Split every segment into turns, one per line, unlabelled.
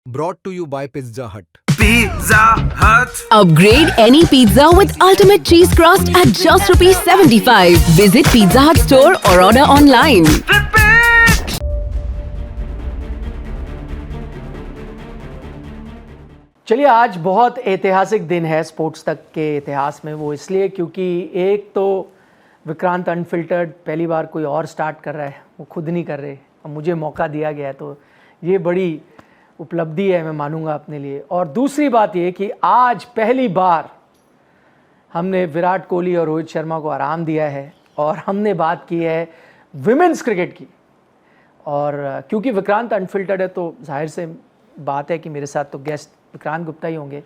Brought to you by Pizza Hut.
Pizza Hut.
Upgrade any pizza with ultimate cheese crust at just rupees 75. Visit Pizza Hut store or order online.
Repeat.
चलिए, आज बहुत ऐतिहासिक दिन है sports तक के इतिहास में। वो इसलिए क्योंकि एक तो विक्रांत अनफिल्टर्ड पहली बार कोई और स्टार्ट कर रहा है, वो खुद नहीं कर रहे, अब मुझे मौका दिया गया है, तो ये बड़ी उपलब्धि है, मैं मानूंगा अपने लिए। और दूसरी बात ये कि आज पहली बार हमने विराट कोहली और रोहित शर्मा को आराम दिया है और हमने बात की है विमेंस क्रिकेट की। और क्योंकि विक्रांत अनफिल्टर्ड है तो जाहिर से बात है कि मेरे साथ तो गेस्ट विक्रांत गुप्ता ही होंगे।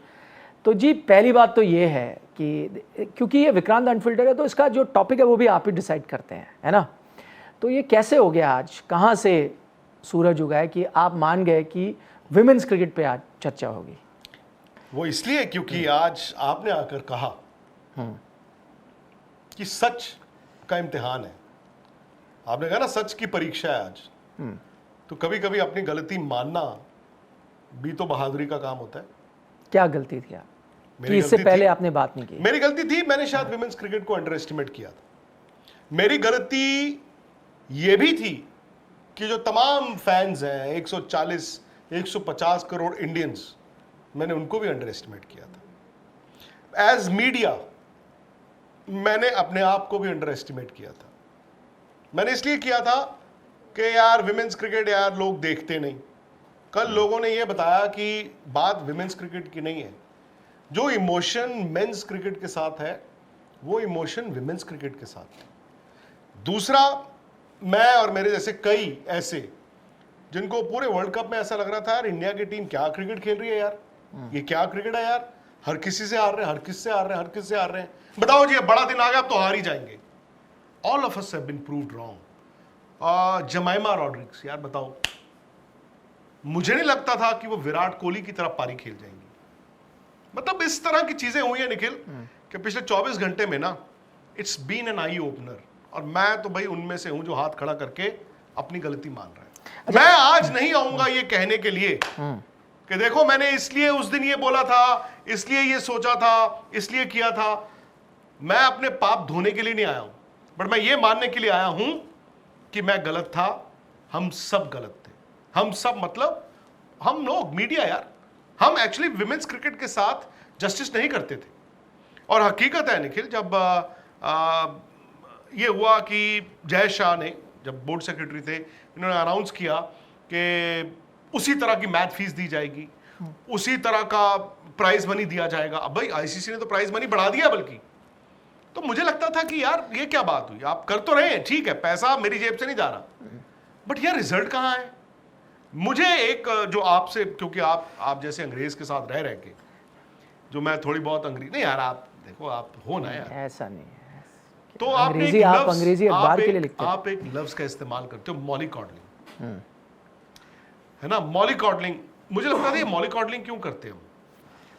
तो जी, पहली बात तो ये है कि क्योंकि ये विक्रांत अनफिल्टर्ड है तो इसका जो टॉपिक है वो भी आप ही डिसाइड करते हैं, है ना। तो ये कैसे हो गया, आज कहाँ से सूरज उगा है कि आप मान गए कि विमेंस क्रिकेट पे आज चर्चा होगी?
वो इसलिए क्योंकि आज आपने आकर कहा कि सच का इम्तिहान है। आपने कहा ना, सच की परीक्षा है आज। तो कभी कभी अपनी गलती मानना भी तो बहादुरी का काम होता है।
क्या गलती थी आप
मेरी
कि इससे
गलती
पहले
थी।
आपने बात नहीं की?
मेरी गलती थी, मैंने शायद विमेंस क्रिकेट को अंडर एस्टिमेट किया था। मेरी गलती ये भी थी कि जो तमाम फैंस हैं, 140 150 करोड़ इंडियंस, मैंने उनको भी अंडर एस्टिमेट किया था। एज मीडिया मैंने अपने आप को भी अंडर एस्टिमेट किया था। मैंने इसलिए किया था कि यार विमेंस क्रिकेट यार लोग देखते नहीं। कल लोगों ने यह बताया कि बात विमेंस क्रिकेट की नहीं है। जो इमोशन मेंस क्रिकेट के साथ है वो इमोशन विमेंस क्रिकेट के साथ है। दूसरा, मैं और मेरे जैसे कई ऐसे जिनको पूरे वर्ल्ड कप में ऐसा लग रहा था यार इंडिया की टीम क्या क्रिकेट खेल रही है यार, ये क्या क्रिकेट है यार, हर किसी से हार रहे हैं, हर किसी से हार रहे हैं, हर किसी से हार रहे हैं, बताओ जी बड़ा दिन आ गया अब तो हार ही जाएंगे। All of us have been proved wrong. Jemimah Rodrigues, यार बताओ, मुझे नहीं लगता था कि वो विराट कोहली की तरफ पारी खेल जाएंगी। मतलब इस तरह की चीजें हुई है निखिल कि पिछले 24 घंटे में ना it's been an eye opener. और मैं तो भाई उनमें से हूं जो हाथ खड़ा करके अपनी गलती मान रहा है। मैं आज नहीं आऊंगा ये कहने के लिए कि देखो मैंने इसलिए उस दिन ये बोला था, इसलिए ये सोचा था, इसलिए किया था। मैं अपने पाप धोने के लिए नहीं आया हूं, बट मैं ये मानने के लिए आया हूं कि मैं गलत था। हम सब गलत थे। हम सब मतलब हम लोग, मीडिया यार, हम एक्चुअली विमेंस क्रिकेट के साथ जस्टिस नहीं करते थे। और हकीकत है निखिल, जब ये हुआ कि जय शाह ने, जब बोर्ड सेक्रेटरी थे, इन्होंने अनाउंस किया कि उसी तरह की मैच फीस दी जाएगी, उसी तरह का प्राइज मनी दिया जाएगा। अब भाई आईसीसी ने तो प्राइज मनी बढ़ा दिया बल्कि। तो मुझे लगता था कि यार ये क्या बात हुई, आप कर तो रहे हैं, ठीक है, पैसा मेरी जेब से नहीं जा रहा, बट यार रिजल्ट कहाँ है? मुझे एक जो आपसे, क्योंकि आप जैसे अंग्रेज के साथ रह के, जो मैं थोड़ी बहुत अंग्रेजी नहीं यार, आप देखो आप हो ना यार,
ऐसा नहीं है।
तो आप
अंग्रेजी अखबार के लिए लिखते हैं।
आप एक लफ्ज का इस्तेमाल करते हो, मॉलिकॉडलिंग, है ना। मॉलिकॉडलिंग, मुझे लगता है ये मॉलिकॉडलिंग क्यों करते हैं?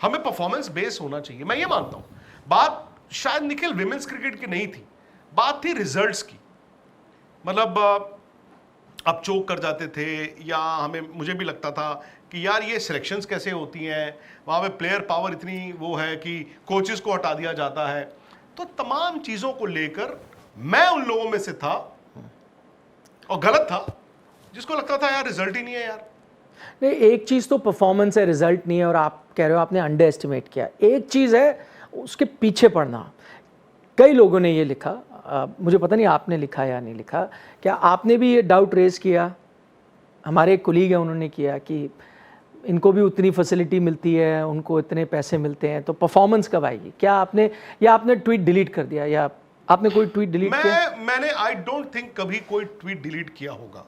हमें परफॉर्मेंस बेस होना चाहिए, मैं ये मानता हूं। बात शायद निखिल विमेंस क्रिकेट की नहीं थी, बात थी रिजल्ट्स की। मतलब अब चोक कर जाते थे, या मुझे भी लगता था कि यार ये सिलेक्शंस कैसे होती हैं, वहां पे प्लेयर पावर इतनी वो है कि कोचेस को हटा दिया जाता है। तो तमाम चीजों को लेकर मैं उन लोगों में से था और गलत था जिसको लगता था यार रिजल्ट ही नहीं है यार।
नहीं, एक चीज़ तो परफॉर्मेंस है, रिजल्ट नहीं है, और आप कह रहे हो आपने अंडर एस्टिमेट किया। एक चीज़ है उसके पीछे पड़ना। कई लोगों ने ये लिखा, मुझे पता नहीं आपने लिखा या नहीं लिखा, क्या आपने भी ये डाउट रेज किया? हमारे एक कोलीग है, उन्होंने किया कि इनको भी उतनी फैसिलिटी मिलती है, उनको इतने पैसे मिलते हैं, तो परफॉर्मेंस कब आएगी? क्या आपने, या आपने ट्वीट डिलीट कर दिया, या आपने कोई ट्वीट डिलीट किया?
मैंने आई डोंट थिंक कभी कोई ट्वीट डिलीट किया होगा।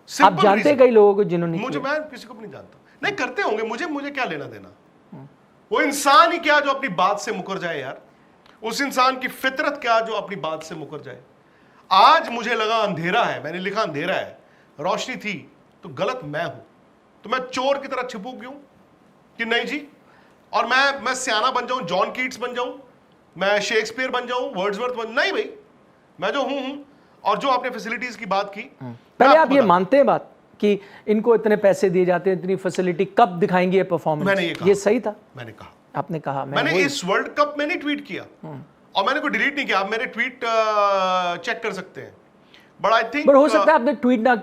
आप जानते हैं कई लोगों को जिन्होंने
मुझे,
किया?
मैं किसी को भी नहीं जानता, नहीं करते होंगे, मुझे क्या लेना देना। वो इंसान ही क्या जो अपनी बात से मुकर जाए यार, उस इंसान की फितरत क्या जो अपनी बात से मुकर जाए। आज मुझे लगा अंधेरा है, मैंने लिखा अंधेरा है, रोशनी थी, तो गलत मैं हूं, तो मैं चोर की तरह छिपू क्यों कि नहीं जी? और मैं सियाना बन जाऊं, जॉन कीट्स बन जाऊं, मैं शेक्सपियर बन जाऊं, वर्ड्सवर्थ बन, नहीं भाई, मैं जो हूं। और जो आपने फैसिलिटीज की बात की,
पहले आप ये मानते हैं बात कि इनको इतने पैसे दिए जाते हैं, इतनी फैसिलिटी, कब दिखाएंगे ये परफॉर्मेंस?
मैंने ये कहा।
ये सही था?
मैंने कहा,
आपने कहा।
मैंने इस वर्ल्ड कप में नहीं ट्वीट किया और मैंने कोई डिलीट नहीं किया। आप मेरे ट्वीट चेक कर सकते हैं। बट आई थिंक
हो सकता है आपने ट्वीट ना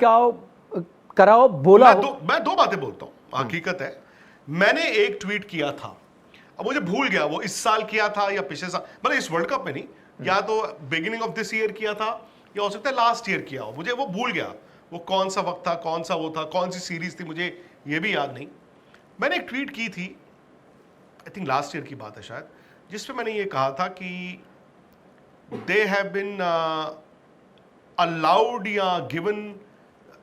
कराओ, बोला हो।
मैं दो बातें बोलता हूं, हकीकत है मैंने एक ट्वीट किया था, अब मुझे भूल गया वो इस साल किया था या पिछले साल, मतलब इस वर्ल्ड कप में नहीं, या तो बिगिनिंग ऑफ दिस ईयर किया था या हो सकता है लास्ट ईयर किया हो, मुझे वो भूल गया वो कौन सा वक्त था, कौन सा वो था, कौन सी सीरीज थी, मुझे ये भी याद नहीं। मैंने एक ट्वीट की थी, आई थिंक लास्ट ईयर की बात है शायद, जिसपे मैंने ये कहा था कि दे हैव बीन अलाउड या गिवन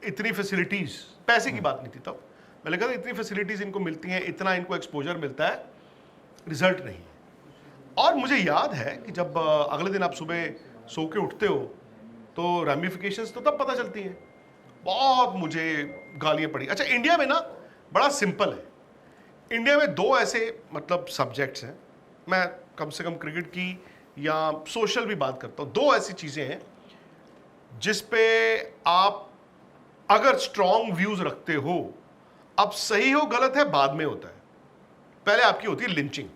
इतनी फैसिलिटीज, पैसे की बात नहीं थी तब, मैंने कहा था इतनी फैसिलिटीज इनको मिलती हैं, इतना इनको एक्सपोजर मिलता है, रिजल्ट नहीं। और मुझे याद है कि जब अगले दिन आप सुबह सो के उठते हो तो रैमिफिकेशंस तो तब पता चलती हैं। बहुत मुझे गालियां पड़ी। अच्छा, इंडिया में ना बड़ा सिंपल है, इंडिया में दो ऐसे मतलब सब्जेक्ट्स हैं, मैं कम से कम क्रिकेट की या सोशल भी बात करता हूं, दो ऐसी चीजें हैं जिस पे आप अगर स्ट्रॉन्ग व्यूज रखते हो, अब सही हो गलत है बाद में होता है, पहले आपकी होती है लिंचिंग,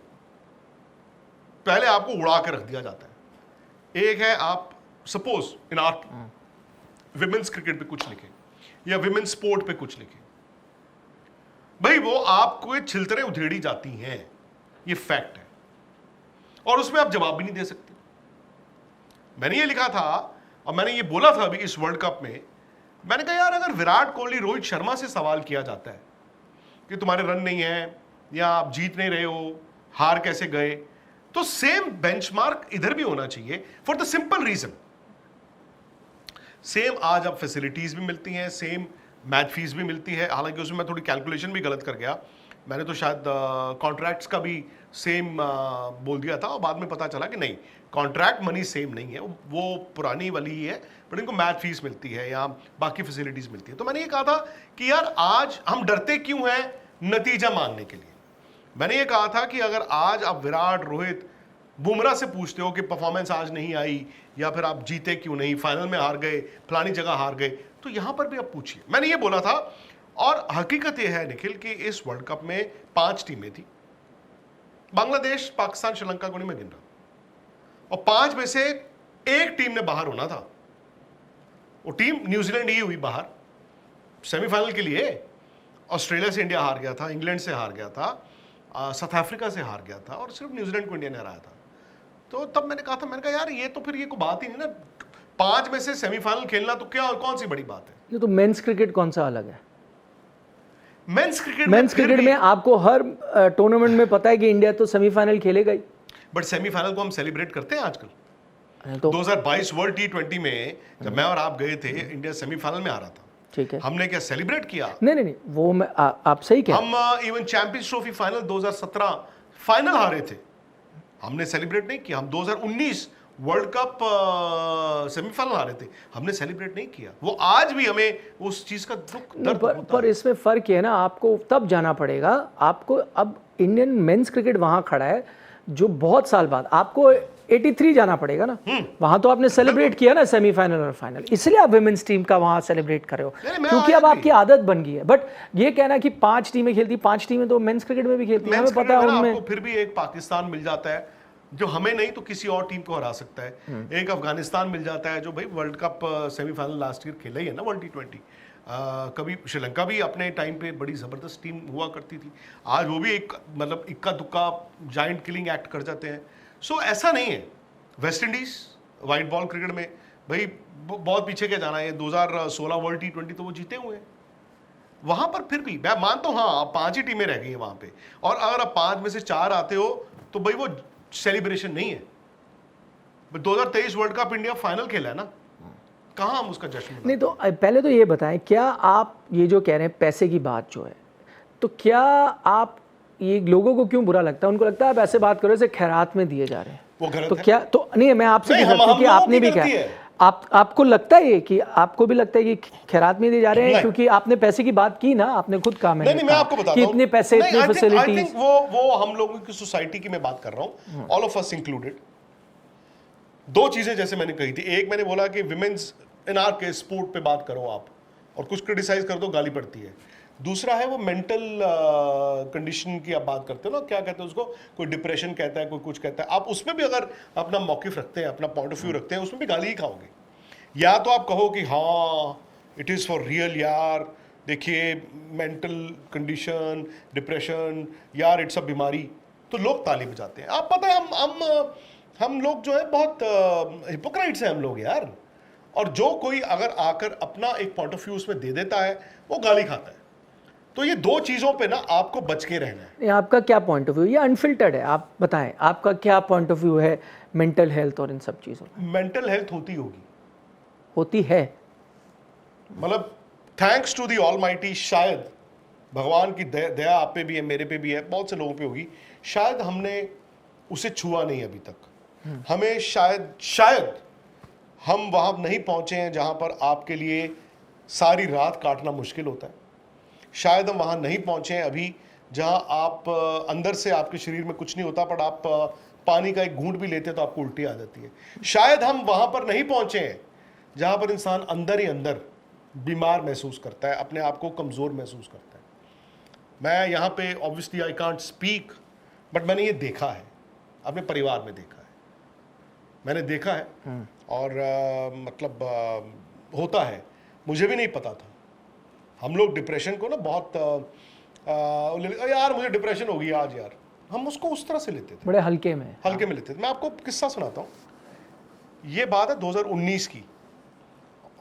पहले आपको उड़ा के रख दिया जाता है। एक है आप suppose in art women's cricket पे कुछ लिखे या विमेन्स स्पोर्ट पे कुछ लिखे, भाई वो आपको छिलतरे उधेड़ी जाती हैं, ये फैक्ट है, और उसमें आप जवाब भी नहीं दे सकते। मैंने ये लिखा था और मैंने ये बोला था अभी इस वर्ल्ड कप में, मैंने कहा यार अगर विराट कोहली रोहित शर्मा से सवाल किया जाता है कि तुम्हारे रन नहीं है या आप जीत नहीं रहे हो, हार कैसे गए, तो सेम बेंचमार्क इधर भी होना चाहिए for the simple reason, same आज अब फैसिलिटीज भी मिलती हैं, सेम मैच फीस भी मिलती है। हालांकि उसमें मैं थोड़ी कैलकुलेशन भी गलत कर गया, मैंने तो शायद कॉन्ट्रैक्ट्स का भी सेम बोल दिया था और बाद में पता चला कि नहीं, कॉन्ट्रैक्ट मनी सेम नहीं है, वो पुरानी वाली ही है, बट इनको मैच फीस मिलती है या बाकी फैसिलिटीज मिलती है। तो मैंने ये कहा था कि यार आज हम डरते क्यों हैं नतीजा मांगने के लिए। मैंने ये कहा था कि अगर आज आप विराट, रोहित, बुमराह से पूछते हो कि परफॉर्मेंस आज नहीं आई या फिर आप जीते क्यों नहीं, फाइनल में हार गए, फलानी जगह हार गए, तो यहां पर भी आप पूछिए। मैंने ये बोला था, और हकीकत यह है निखिल कि इस वर्ल्ड कप में 5 टीमें थी, बांग्लादेश, पाकिस्तान, श्रीलंका को नहीं मैं गिन रहा, और 5 में से एक टीम ने बाहर होना था, वो टीम न्यूजीलैंड ही हुई बाहर सेमीफाइनल के लिए। ऑस्ट्रेलिया से इंडिया हार गया था, इंग्लैंड से हार गया था, साउथ अफ्रीका से हार गया था, और सिर्फ न्यूजीलैंड को इंडिया ने हराया था। तो तब मैंने कहा था, मैंने कहा यार ये तो फिर ये कोई बात ही नहीं ना, 5 में से सेमीफाइनल खेलना तो क्या, कौन सी बड़ी बात है।
ये तो मेंस क्रिकेट कौन सा अलग है?
मेंस
क्रिकेट में आपको हर टूर्नामेंट में पता है कि इंडिया तो सेमीफाइनल खेलेगा ही,
बट सेमीफाइनल को हम सेलिब्रेट करते हैं आजकल।
तो
2022 वर्ल्ड T20 में जब मैं और आप गए थे, इंडिया सेमीफाइनल में आ रहा था,
ठीक है,
हमने क्या सेलिब्रेट किया?
नहीं, वो मैं आप सही कह रहे हैं।
हम even champions trophy final 2017 final हारे थे, हमने सेलिब्रेट नहीं किया। हम 2019 वर्ल्ड कप सेमीफाइनल हारे थे, हमने सेलिब्रेट नहीं किया। वो आज भी हमें उस चीज का दुख दर्द होता
पर
है।
इसमें फर्क है ना, आपको तब जाना पड़ेगा, आपको अब इंडियन मेंस क्रिकेट वहां खड़ा है जो बहुत साल बाद, आपको 83 जाना पड़ेगा ना, वहां तो आपने सेलिब्रेट किया ना सेमीफाइनल और फाइनल, इसलिए आप विमेंस टीम का वहां सेलिब्रेट कर रहे हो, क्योंकि अब आपकी आदत बन गई है। बट ये कहना कि 5 टीमें खेलती, 5 टीमें तो मेंस क्रिकेट में भी खेलती है, हमें पता है उनमें
आपको फिर भी एक पाकिस्तान मिल जाता है जो हमें नहीं तो किसी और टीम को हरा सकता है, एक अफगानिस्तान मिल जाता है जो भाई world cup semifinal last year खेला ही है ना वर्ल्ड T20। कभी श्रीलंका भी अपने टाइम पे बड़ी ज़बरदस्त टीम हुआ करती थी, आज वो भी एक मतलब इक्का दुक्का जाइंट किलिंग एक्ट कर जाते हैं। सो ऐसा नहीं है। West Indies white ball cricket में भाई बहुत पीछे क्या जाना है, 2016 वर्ल्ड T20 तो वो जीते हुए हैं, वहां पर फिर भी मैं मानता हूँ हाँ 5 ही टीमें रह गई हैं वहां पे, और अगर आप 5 में से 4 आते हो तो भाई वो सेलिब्रेशन नहीं है। 2023 वर्ल्ड कप इंडिया फाइनल खेला है ना, कहाँ हम उसका जश्न मनाते?
नहीं तो पहले तो ये बताएं, क्या आप ये जो कह रहे हैं पैसे की बात जो है, तो क्या आप ये लोगों को क्यों बुरा लगता है? उनको लगता है आप ऐसे बात करो जैसे खैरात में दिए जा रहे हैं,
वो गलत
तो
है।
क्या तो नहीं, मैं आपसे
नहीं,
पूछ रहा हूं कि
हम
आपने भी
गलती
क्या
है।
आपको लगता है ये कि आपको भी लगता है कि खैरात में दिए जा रहे हैं? क्योंकि आपने पैसे की बात की ना, आपने खुद कहा,
नहीं, मैं आपको बताता
कि
हूं
इतने पैसे, इतनी फैसिलिटीज,
आई थिंक वो हम लोगों की सोसाइटी की मैं बात कर रहा हूं, ऑल ऑफ अस इंक्लूडेड। 2 चीजें जैसे मैंने कही थी, एक मैंने बोला कि विमेन्स इन आर के स्पोर्ट पे बात करो आप, और कुछ क्रिटिसाइज कर दो गाली पड़ती है। दूसरा है वो मेंटल कंडीशन की आप बात करते हो ना, क्या कहते हैं उसको, कोई डिप्रेशन कहता है, कोई कुछ कहता है, आप उसमें भी अगर अपना मौकिफ रखते हैं, अपना पॉइंट ऑफ व्यू रखते हैं, उसमें भी गाली ही खाओगे। या तो आप कहो कि हाँ इट इज़ फॉर रियल यार, देखिए मेंटल कंडीशन, डिप्रेशन यार इट्स अ बीमारी, तो लोग ताली बजाते हैं। आप पता है हम लोग जो है बहुत हिपोक्राइट्स हैं हम लोग यार। और जो कोई अगर आकर अपना एक पॉइंट ऑफ व्यू उसमें दे देता है वो गाली खाता है। तो ये दो चीज़ों पे ना आपको बच के रहना है।
ये आपका क्या पॉइंट ऑफ व्यू, ये अनफिल्टर्ड है, आप बताएं आपका क्या पॉइंट ऑफ व्यू है मेंटल हेल्थ और इन सब चीज़ों में?
मेंटल हेल्थ
होती है
मतलब थैंक्स टू दी ऑलमाइटी, शायद भगवान की दया आप पे भी है, मेरे पे भी है, बहुत से लोगों पे होगी, शायद हमने उसे छुआ नहीं अभी तक। हमें शायद हम वहां नहीं पहुंचे हैं जहां पर आपके लिए सारी रात काटना मुश्किल होता है। शायद हम वहां नहीं पहुंचे हैं अभी जहां आप अंदर से आपके शरीर में कुछ नहीं होता, पर आप पानी का एक घूंट भी लेते हैं तो आपको उल्टी आ जाती है। शायद हम वहां पर नहीं पहुंचे हैं जहां पर इंसान अंदर ही अंदर बीमार महसूस करता है, अपने आप को कमज़ोर महसूस करता है। मैं यहाँ पे obviously I can't speak, but मैंने ये देखा है, अपने परिवार में देखा है, मैंने देखा है। और मतलब होता है, मुझे भी नहीं पता था। हम लोग डिप्रेशन को ना बहुत यार मुझे डिप्रेशन हो गई आज यार, हम उसको उस तरह से लेते थे,
बड़े हल्के में
लेते थे। मैं आपको किस्सा सुनाता हूँ, ये बात है 2019 की।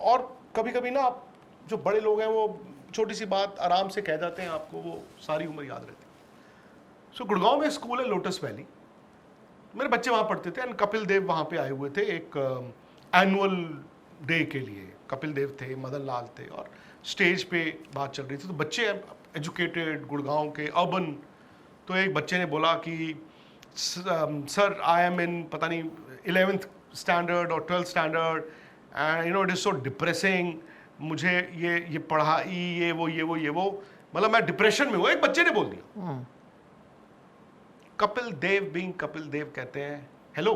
और कभी कभी ना आप जो बड़े लोग हैं वो छोटी सी बात आराम से कह जाते हैं, आपको वो सारी उम्र याद रहती है। सो गुड़गांव में स्कूल है लोटस वैली, मेरे बच्चे वहाँ पढ़ते थे एंड कपिल देव वहाँ पे आए हुए थे एक एनुअल डे के लिए। कपिल देव थे, मदन लाल थे और स्टेज पे बात चल रही थी। तो बच्चे एजुकेटेड, गुड़गांव के अर्बन, तो एक बच्चे ने बोला कि सर आई एम इन पता नहीं 11th स्टैंडर्ड और 12th standard and you know it is so depressing, मुझे ये पढ़ाई ये वो मतलब मैं डिप्रेशन में हूँ, एक बच्चे ने बोल दिया। कपिल देव बीइंग कपिल देव कहते हैं हेलो,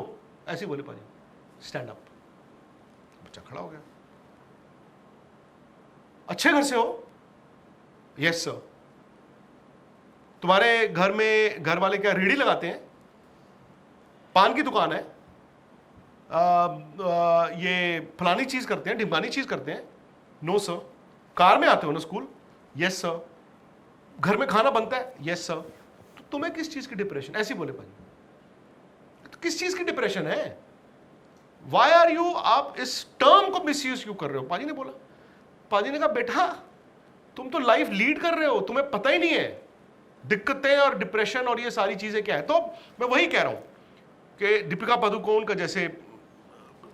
ऐसे बोले पाजी स्टैंड अप। बच्चा खड़ा हो गया। अच्छे घर से हो? Yes sir. तुम्हारे घर में घर वाले क्या रेहड़ी लगाते हैं? पान की दुकान है? ये फलानी चीज करते हैं, ढिमकानी चीज करते हैं? No sir. कार में आते हो ना स्कूल? Yes sir. घर में खाना बनता है? Yes sir. तो तुम्हें किस चीज की डिप्रेशन? ऐसे बोले पाजी। तो किस चीज की डिप्रेशन है? वाई आर यू, आप इस टर्म को मिसयूज क्यों कर रहे हो? पाजी ने बोला। पाजी ने कहा बेटा तुम तो लाइफ लीड कर रहे हो, तुम्हें पता ही नहीं है दिक्कतें और डिप्रेशन और ये सारी चीजें क्या है। तो मैं वही कह रहा हूं कि दीपिका पादुकोण का जैसे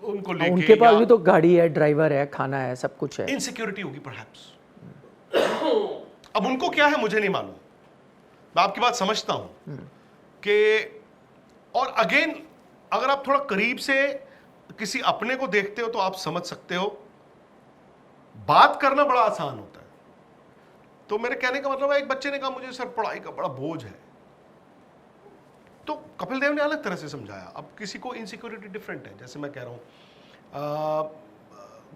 उनको लेके,
उनके पास भी तो गाड़ी है, ड्राइवर है, खाना है, सब कुछ है।
इनसिक्योरिटी होगी परहैप्स। अब उनको क्या है मुझे नहीं मालूम, मैं आपकी बात समझता हूं कि, और अगेन अगर आप थोड़ा करीब से किसी अपने को देखते हो तो आप समझ सकते हो। बात करना बड़ा आसान होता है। तो मेरे कहने का मतलब है, एक बच्चे ने कहा मुझे सर पढ़ाई का बड़ा बोझ है, तो कपिल देव ने अलग तरह से समझाया। अब किसी को इनसिक्योरिटी डिफरेंट है, जैसे मैं कह रहा हूं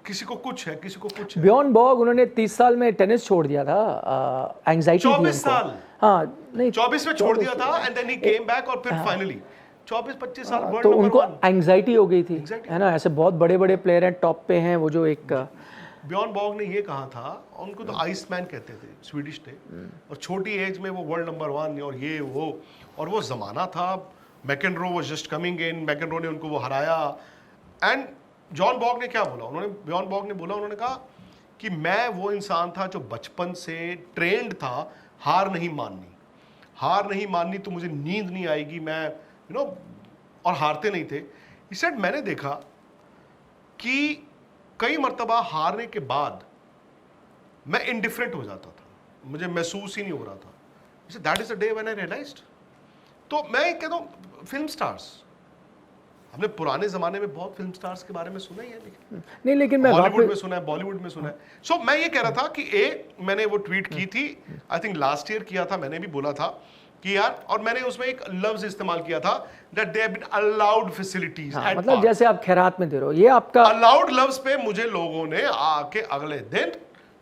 किसी को कुछ है, किसी को कुछ है।
बियॉन बॉग उन्होंने 30 साल में टेनिस छोड़ दिया था, एंजाइटी थी उनको।
24 साल,
हाँ नहीं
24 में छोड़ दिया था and then he came back और फिर फाइनली 24-25 साल वर्ल्ड
तो
नंबर
उनको
1।
एंजाइटी हो गई थी, है ना। ऐसे बहुत बड़े बड़े प्लेयर हैं, टॉप पे हैं, वो जो एक
बियॉन बॉग ने ये कहा था, उनको तो आइसमैन कहते थे, स्वीडिश थे, और छोटी एज में वो वर्ल्ड नंबर 1 और ये वो, और वो जमाना था McEnroe was just coming in, McEnroe ने उनको वो हराया। एंड जॉन बॉग ने क्या बोला, बियॉन बॉग ने बोला, उन्होंने कहा कि मैं वो इंसान था जो बचपन से ट्रेंड था हार नहीं माननी, तो मुझे नींद नहीं आएगी, मैं और हारते नहीं थे। इस सेड मैंने देखा कि कई मर्तबा हारने के बाद मैं इंडिफरेंट हो जाता था, मुझे महसूस ही नहीं हो रहा था। That is the day when I realised. तो मैं कहता हूँ फिल्म स्टार्स, हमने पुराने जमाने में बहुत फिल्म स्टार्स के बारे में सुना ही है,
लेकिन मैं
हॉलीवुड में सुना है, बॉलीवुड में सुना है। सो मैं ये कह रहा था कि मैंने वो ट्वीट की थी, आई थिंक लास्ट ईयर किया था, मैंने भी बोला था कि यार, और मैंने उसमें एक लफ्ज इस्तेमाल किया था that they have been allowed facilities,
मतलब जैसे आप खैरात में दे रहे हो, ये आपका
अलाउड लफ्ज पे मुझे लोगों ने आके अगले दिन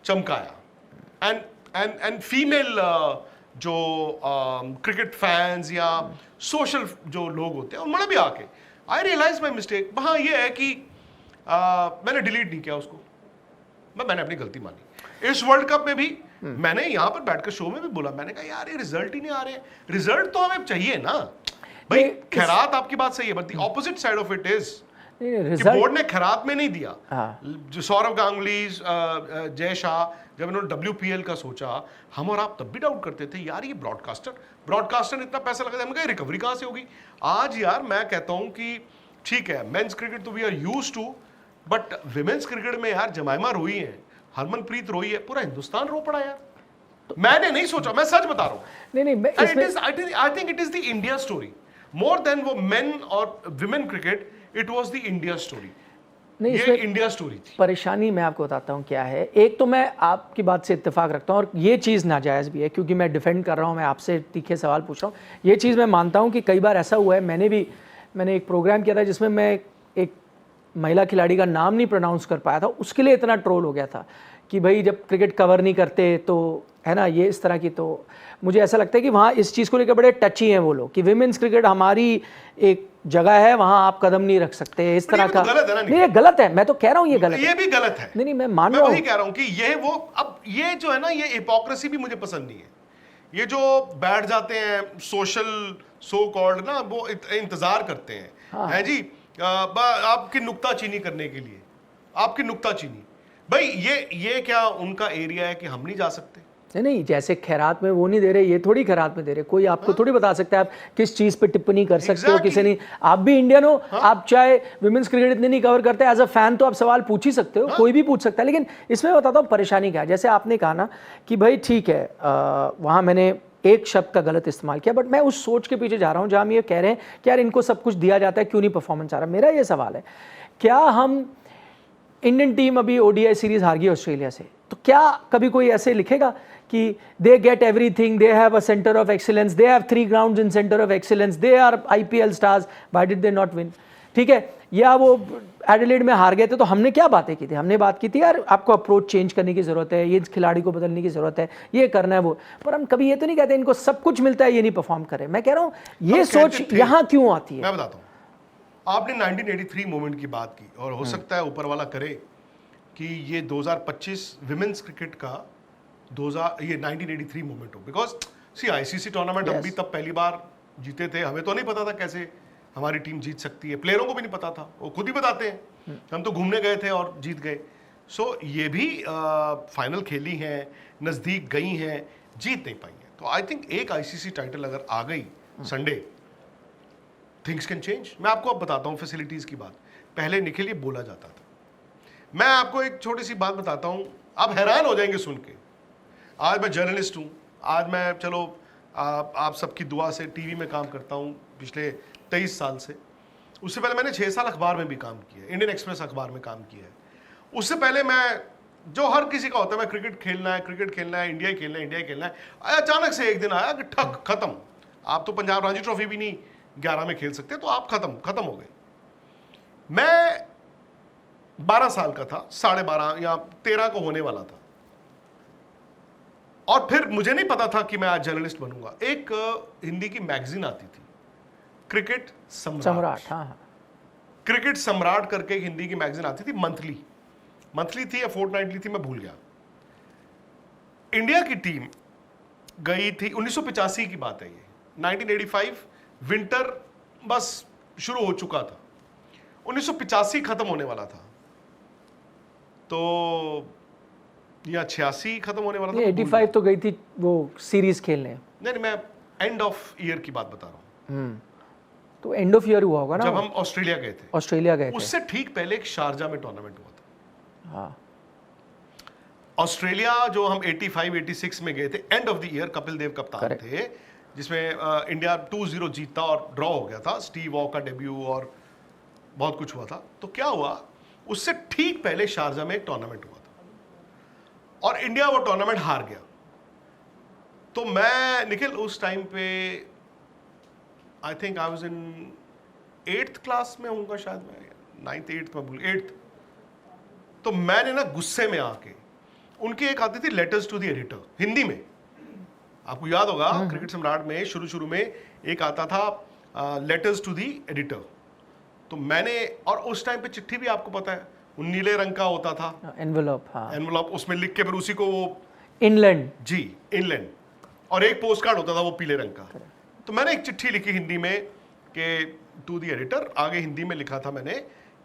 चमकाया एंड फीमेल जो क्रिकेट फैंस या सोशल जो लोग होते हैं उन्होंने भी आके आई रियलाइज माई मिस्टेक। वहाँ ये है कि मैंने डिलीट नहीं किया उसको, मैंने अपनी गलती मानी। इस वर्ल्ड कप में भी मैंने यहाँ पर बैठकर शो में भी बोला, मैंने कहा यार ये रिजल्ट ही नहीं आ रहे हैं, रिजल्ट तो हमें चाहिए ना भाई। खैरात आपकी बात सही है, but the opposite side of it is कि बोर्ड ने खैरात में नहीं दिया। जो सौरव गांगुली, जय शाह, जब इन्होंने WPL का सोचा, हम और आप तब भी डाउट करते थे यार ये ब्रॉडकास्टर ने इतना पैसा लगा, हमने कहा रिकवरी कहां से होगी। आज यार मैं कहता हूं कि ठीक है मेंस क्रिकेट तो we are used to, but women's cricket में यार जमाइमा रोई है, हरमनप्रीत रोई है, पूरा हिंदुस्तान रो पड़ा यार। मैंने नहीं सोचा, मैं सच बता रहा हूं। नहीं, I think it is the India story more than वो मेन और women cricket, it was the India story.
नहीं,
ये इंडिया स्टोरी थी।
परेशानी मैं आपको बताता हूँ क्या है। एक तो मैं आपकी बात से इत्तेफाक रखता हूँ और ये चीज़ नाजायज़ भी है, क्योंकि मैं डिफेंड कर रहा हूँ, मैं आपसे तीखे सवाल पूछ रहा हूँ। ये चीज़ मैं मानता हूँ कि कई बार ऐसा हुआ है। मैंने एक प्रोग्राम किया था जिसमें मैं एक महिला खिलाड़ी का नाम नहीं प्रोनाउंस कर पाया था, उसके लिए इतना ट्रोल हो गया था कि भाई जब क्रिकेट कवर नहीं करते तो है ना, ये इस तरह की। तो मुझे ऐसा लगता है कि वहाँ इस चीज़ को लेकर बड़े टची हैं वो लोग कि विमेंस क्रिकेट हमारी एक जगह है, वहाँ आप कदम नहीं रख सकते इस तरह का। नहीं, ये गलत है, मैं तो कह रहा हूँ ये गलत है।
ये भी गलत है।
नहीं, मैं मान रहा हूँ,
वही कह रहा हूँ कि ये वो अब ये जो है ना, ये हिपोक्रेसी भी मुझे पसंद नहीं है। ये जो बैठ जाते हैं सोशल सो कॉल्ड ना, वो इंतजार करते हैं है जी आपकी नुक्ताचीनी करने के लिए, आपकी नुक्ताचीनी। भाई ये क्या उनका एरिया है कि हम नहीं जा सकते?
नहीं, जैसे खैरात में वो नहीं दे रहे, ये थोड़ी खैरात में दे रहे। कोई आपको थोड़ी बता सकता है आप किस चीज़ पे टिप्पणी कर सकते हो, किसी नहीं। आप भी इंडियन हो, आप चाहे विमेंस क्रिकेट इतने नहीं कवर करते, एज अ फैन तो आप सवाल पूछ ही सकते हो, कोई भी पूछ सकता है। लेकिन इसमें बताता हूँ परेशानी क्या है। जैसे आपने कहा ना कि भाई ठीक है, वहाँ मैंने एक शब्द का गलत इस्तेमाल किया, बट मैं उस सोच के पीछे जा रहा हूँ जहाँ हम ये कह रहे हैं कि यार इनको सब कुछ दिया जाता है, क्यों नहीं परफॉर्मेंस आ रहा। मेरा ये सवाल है, क्या हम इंडियन टीम अभी ODI सीरीज हार गई ऑस्ट्रेलिया से, तो क्या कभी कोई ऐसे लिखेगा कि they get everything, they have a centre of excellence, they have 3 grounds in centre of excellence, they are IPL stars, why did they not win? ठीक है, या वो एडिलेड में हार गए थे तो हमने क्या बातें की थी? हमने बात की थी यार आपको अप्रोच चेंज करने की जरूरत है, ये खिलाड़ी को बदलने की जरूरत है, ये करना है वो। पर हम कभी ये तो नहीं कहते इनको सब कुछ मिलता है ये नहीं परफॉर्म करे। मैं कह रहा हूँ ये सोच यहाँ क्यों आती है?
मैं बताता हूँ। आपने 1983 मूवमेंट की बात की, और हो सकता है ऊपर वाला करे कि ये 2025 विमेंस क्रिकेट का 1983 मूवमेंट हो, बिकॉज सी ICC टूर्नामेंट हम भी तब पहली बार जीते थे। हमें तो नहीं पता था कैसे हमारी टीम जीत सकती है, प्लेयरों को भी नहीं पता था, वो खुद ही बताते हैं हम तो घूमने गए थे और जीत गए। सो ये भी फाइनल खेली हैं, नज़दीक गई हैं, जीत नहीं पाई हैं। तो आई थिंक एक ICC टाइटल अगर आ गई संडे, थिंग्स कैन चेंज। मैं आपको अब बताता हूँ फैसिलिटीज़ की बात। पहले निखिल ये बोला जाता था। मैं आपको एक छोटी सी बात बताता हूँ, आप हैरान हो जाएंगे सुन के। आज मैं जर्नलिस्ट हूँ, आज मैं चलो आप सबकी दुआ से टीवी में काम करता हूँ पिछले 23 साल से। उससे पहले मैंने 6 साल अखबार में भी काम किया है, इंडियन एक्सप्रेस अखबार में काम किया है। उससे पहले मैं, जो हर किसी का होता है, मैं क्रिकेट खेलना है, इंडिया ही खेलना है। अचानक से एक दिन आया कि ठक खत्म, आप तो पंजाब रणजी ट्रॉफी भी नहीं 11 में खेल सकते, तो आप खत्म हो गए। मैं 12 साल का था, 12.5 या 13 को होने वाला था, और फिर मुझे नहीं पता था कि मैं आज जर्नलिस्ट बनूंगा। एक हिंदी की मैगजीन आती थी, क्रिकेट सम्राट। हाँ। क्रिकेट सम्राट करके हिंदी की मैगजीन आती थी, मंथली थी या फोर्टनाइटली थी, मैं भूल गया। इंडिया की टीम गई थी, 1985 की बात है ये, 1985 विंटर बस शुरू हो चुका था, 1985 खत्म होने वाला था, तो या 86 खत्म होने वाला था।
85 तो गई थी वो सीरीज खेलने।
नहीं, मैं एंड ऑफ ईयर की बात बता रहा हूँ।
तो एंड ऑफ ईयर हुआ होगा ना,
जब हम ऑस्ट्रेलिया गए थे। उससे ठीक पहले एक शारजा में टूर्नामेंट हुआ था।
हाँ।
ऑस्ट्रेलिया जो हम 85-86 में गए थे, end of the year, Kapil Dev कप्तान थे, जिसमें इंडिया 2-0 जीता और ड्रॉ हो गया था, स्टीव वॉ का डेब्यू और बहुत कुछ हुआ था। तो क्या हुआ, उससे ठीक पहले शारजा में एक टूर्नामेंट हुआ था और इंडिया वो टूर्नामेंट हार गया। तो मैं निखिल उस टाइम पे I think I was in 8th class में होऊंगा शायद, मैं 9th 8th में भूल 8th। तो मैंने ना गुस्से में आके उनकी एक आती थी letters to the editor, Hindi में। आपको याद होगा क्रिकेट सम्राट में शुरू में एक आता था लेटर्स टू द एडिटर। तो मैंने, और उस टाइम पे चिट्ठी भी आपको पता है वो नीले रंग का होता था,
एनवेलप, हाँ,
एनवलप, उसमें लिख के फिर उसी को वो
इनलैंड,
जी इनलैंड, और एक पोस्ट कार्ड होता था वो पीले रंग का। तो मैंने एक चिट्ठी लिखी हिंदी में कि टू द एडिटर, आगे हिंदी में लिखा था मैंने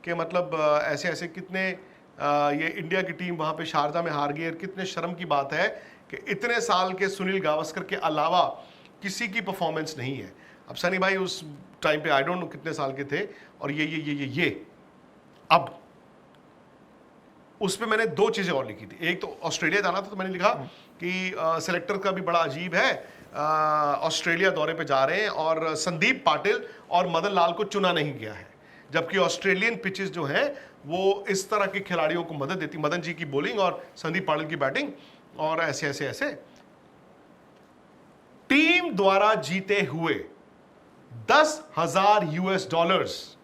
कि मतलब ऐसे ऐसे कितने ये इंडिया की टीम वहां पे शारजा में हार गई, और कितने शर्म की बात है कि इतने साल के सुनील गावस्कर के अलावा किसी की परफॉर्मेंस नहीं है। अब सनी भाई उस टाइम पे आई डोंट नो कितने साल के थे, और ये अब उस पे मैंने दो चीजें और लिखी थी। एक तो ऑस्ट्रेलिया जाना था, तो मैंने लिखा कि सेलेक्टर का भी बड़ा अजीब है, ऑस्ट्रेलिया दौरे पे जा रहे हैं और संदीप पाटिल और मदन लाल को चुना नहीं गया है, जबकि ऑस्ट्रेलियन पिचेस जो हैं वो इस तरह के खिलाड़ियों को मदद देती, मदन जी की बॉलिंग और संदीप पाटिल की बैटिंग, और ऐसे ऐसे ऐसे। टीम द्वारा जीते हुए $10,000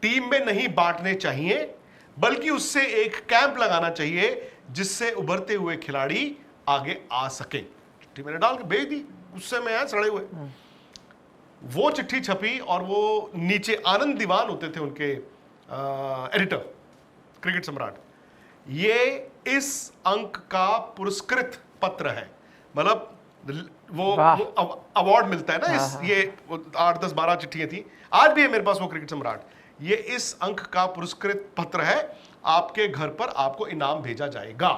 टीम में नहीं बांटने चाहिए, बल्कि उससे एक कैंप लगाना चाहिए जिससे उभरते हुए खिलाड़ी आगे आ सके। चिट्ठी मैंने डाल के भेज दी, उससे मैं आया सड़े हुए। वो चिट्ठी छपी और वो नीचे आनंद दीवान होते थे उनके एडिटर क्रिकेट सम्राट। ये इस अंक का पुरस्कृत पत्र है, मतलब वो अवार्ड मिलता है ना इस, ये 8, 10, 12 चिट्ठियां थी, आज भी है मेरे पास वो क्रिकेट सम्राट। ये इस अंक का पुरस्कृत पत्र है, आपके घर पर आपको इनाम भेजा जाएगा।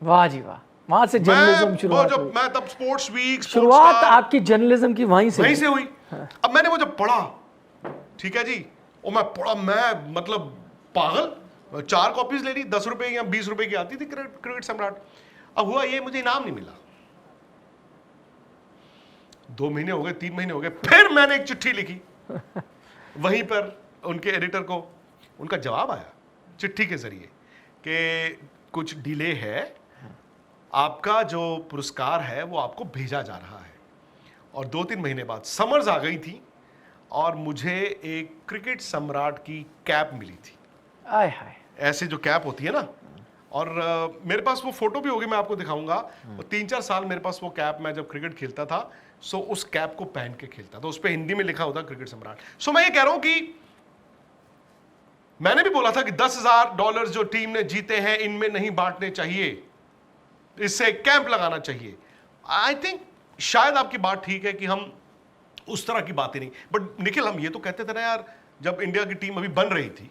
वाह जी वाह, वहां से जर्नलिज्म शुरुआत हुई।
मैं तब स्पोर्ट्स वीक
शुरुआत आपकी जर्नलिज्म की वहीं से
हुई। अब मैंने वो जब पढ़ा, ठीक है जी, और मैं पढ़ा, मैं मतलब पागल, 4 कॉपीज ले ली, 10 रुपए या 20 रुपए की आती थी क्रिकेट सम्राट। अब हुआ ये, मुझे इनाम नहीं मिला। 2 महीने हो गए, 3 महीने हो गए, फिर मैंने एक चिट्ठी लिखी वहीं पर उनके एडिटर को। उनका जवाब आया चिट्ठी के जरिए कि कुछ डिले है, आपका जो पुरस्कार है वो आपको भेजा जा रहा है। और 2-3 महीने बाद समर्स आ गई थी और मुझे एक क्रिकेट सम्राट की कैप मिली थी।
आय हाय,
ऐसे जो कैप होती है ना, और मेरे पास वो फोटो भी होगी, मैं आपको दिखाऊंगा। 3-4 साल मेरे पास वो कैप, मैं जब क्रिकेट खेलता था सो उस कैप को पहन के खेलता था, उस पर हिंदी में लिखा होता क्रिकेट सम्राट। सो मैं ये कह रहा हूं कि मैंने भी बोला था कि $10,000 जो टीम ने जीते हैं इनमें नहीं बांटने चाहिए, इससे कैंप लगाना चाहिए। आई थिंक शायद आपकी बात ठीक है कि हम उस तरह की बातें नहीं, बट निखिल हम ये तो कहते थे ना यार, जब इंडिया की टीम अभी बन रही थी,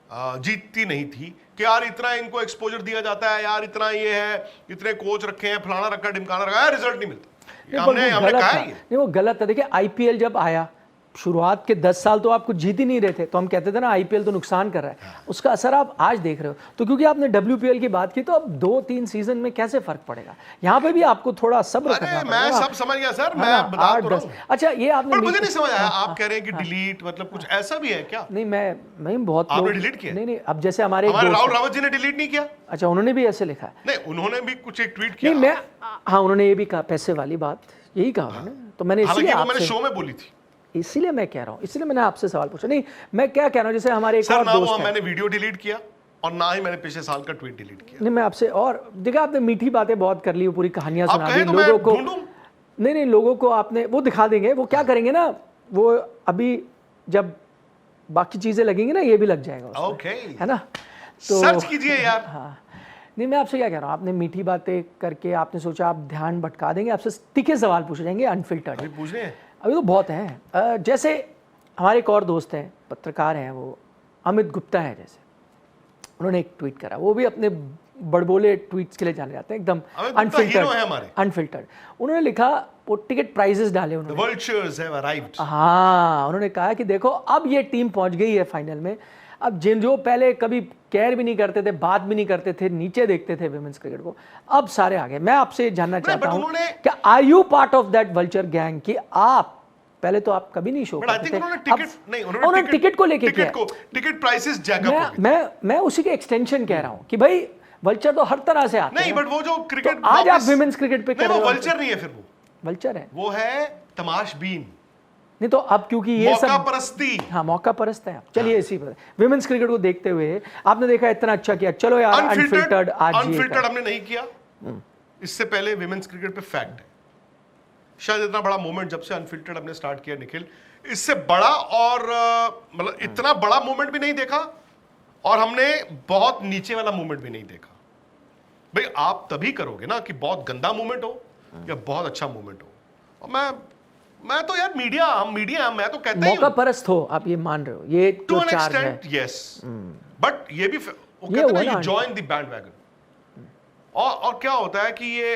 जीतती नहीं थी, कि यार इतना इनको एक्सपोजर दिया जाता है, यार इतना ये है, इतने कोच रखे हैं, फलाना रखा, ढिमकाना रखा है, रिजल्ट नहीं मिलता। हमने कहा है
नहीं, वो गलत था। देखिए आईपीएल जब आया, शुरुआत के 10 साल तो आप कुछ जीत ही नहीं रहे थे, तो हम कहते थे ना आईपीएल तो नुकसान कर रहा है, उसका असर आप आज देख रहे हो। तो क्योंकि आपने डब्ल्यूपीएल की बात की, तो अब 2-3 सीजन में कैसे फर्क पड़ेगा, यहाँ पे भी आपको थोड़ा सब्र करना पड़ेगा।
मैं सब समझ गया सर, मैं बता तो रहा हूं।
अच्छा, ये आपने,
पर मुझे नहीं समझ आया, आप कह रहे हैं कि डिलीट, मतलब कुछ ऐसा भी है क्या?
नहीं, मैं बहुत
आपने डिलीट किया?
नहीं, अब जैसे हमारे
राहुल रावत जी ने डिलीट नहीं किया।
अच्छा, उन्होंने भी ऐसे लिखा है?
नहीं, उन्होंने भी कुछ एक ट्वीट किया।
नहीं, मैं, हाँ, उन्होंने ये भी कहा, पैसे वाली बात यही कहा मैंने, तो मैंने
मैंने शो में बोली थी,
इसीलिए मैं कह रहा हूँ, इसीलिए मैंने आपसे सवाल पूछा। नहीं, मैं क्या कह रहा हूँ, जैसे हमारे एक
सर,
और
ना
दोस्त
वो
है,
मैंने वीडियो डिलीट किया और ना ही मैंने पिछले साल का ट्वीट डिलीट किया।
नहीं, मैं आपसे, और देखा आपने मीठी बातें बहुत कर ली, पूरी कहानियां
आप
सुना
कहें
दी
तो
लोगों को।
ढूंढूं?
नहीं, लोगों को आपने वो दिखा देंगे, वो क्या करेंगे ना, वो अभी जब बाकी चीजें लगेंगी ना, ये भी लग जाएगा उसमें,
ओके,
है ना? तो
सर्च कीजिए यार।
हाँ, नहीं, मैं आपसे क्या कह रहा हूँ, आपने मीठी बातें करके आपने सोचा आप ध्यान भटका देंगे, आपसे तीखे सवाल पूछे जाएंगे अनफिल्टर्ड।
अभी पूछ रहे हैं,
अभी तो बहुत हैं। जैसे हमारे एक और दोस्त हैं, पत्रकार हैं, वो अमित गुप्ता है, जैसे उन्होंने एक ट्वीट करा, वो भी अपने बड़बोले ट्वीट्स के लिए जाने जाते हैं, एकदम अनफिल्टर्ड। उन्होंने लिखा, वो टिकट प्राइजेस डाले उन्होंने,
The vultures have arrived।
हाँ, उन्होंने कहा कि देखो अब ये टीम पहुंच गई है फाइनल में। अब जो पहले कभी केयर भी नहीं करते थे, बात भी नहीं करते थे, नीचे देखते थे विमेंस क्रिकेट को, अब सारे आ गए। मैं आपसे जानना चाहता हूँ कि are you part of that vulture gang, कि आप पहले तो आप कभी नहीं शो करते थे, उन्होंने टिकट को लेके किया,
टिकट प्राइसेस जैकअप।
मैं उसी के एक्सटेंशन कह रहा हूँ कि भाई वल्चर तो हर तरह से आते हैं।
नहीं, बट वो जो क्रिकेट
तो आज आप विमेंस क्रिकेट पे कर रहे हो,
वो वल्चर नहीं है, फिर वो
वल्चर है,
वो है तमाशबीन।
नहीं तो अब क्योंकि ये
मौका
सब
परस्ती।
हाँ मौका परस्त है आप। चलिए इसी पर विमेंस क्रिकेट को देखते हुए आपने देखा इतना अच्छा किया, चलो यार अनफिल्टर्ड आज ये
अनफिल्टर्ड हमने नहीं किया। इससे पहले विमेंस क्रिकेट पे फैक्ट है, शायद इतना बड़ा मोमेंट जब से अनफिल्टर्ड हमने स्टार्ट किया निखिल, इससे बड़ा और मतलब इतना बड़ा मोमेंट भी नहीं देखा और हमने बहुत नीचे वाला मोमेंट भी नहीं देखा। भाई आप तभी करोगे ना कि बहुत गंदा मोमेंट हो या बहुत अच्छा मोमेंट हो। और मैं तो यार मीडिया मैं तो कहता ही
मौका परस्त हो, आप ये मान रहे हो, ये
टू
तो
एन
चार्ज है।
एक्सटेंट यस, बट ये भी वो
ये
कहते
हुआ
हैं
ना
यू जॉइन द बैंडवैगन। और क्या होता है कि ये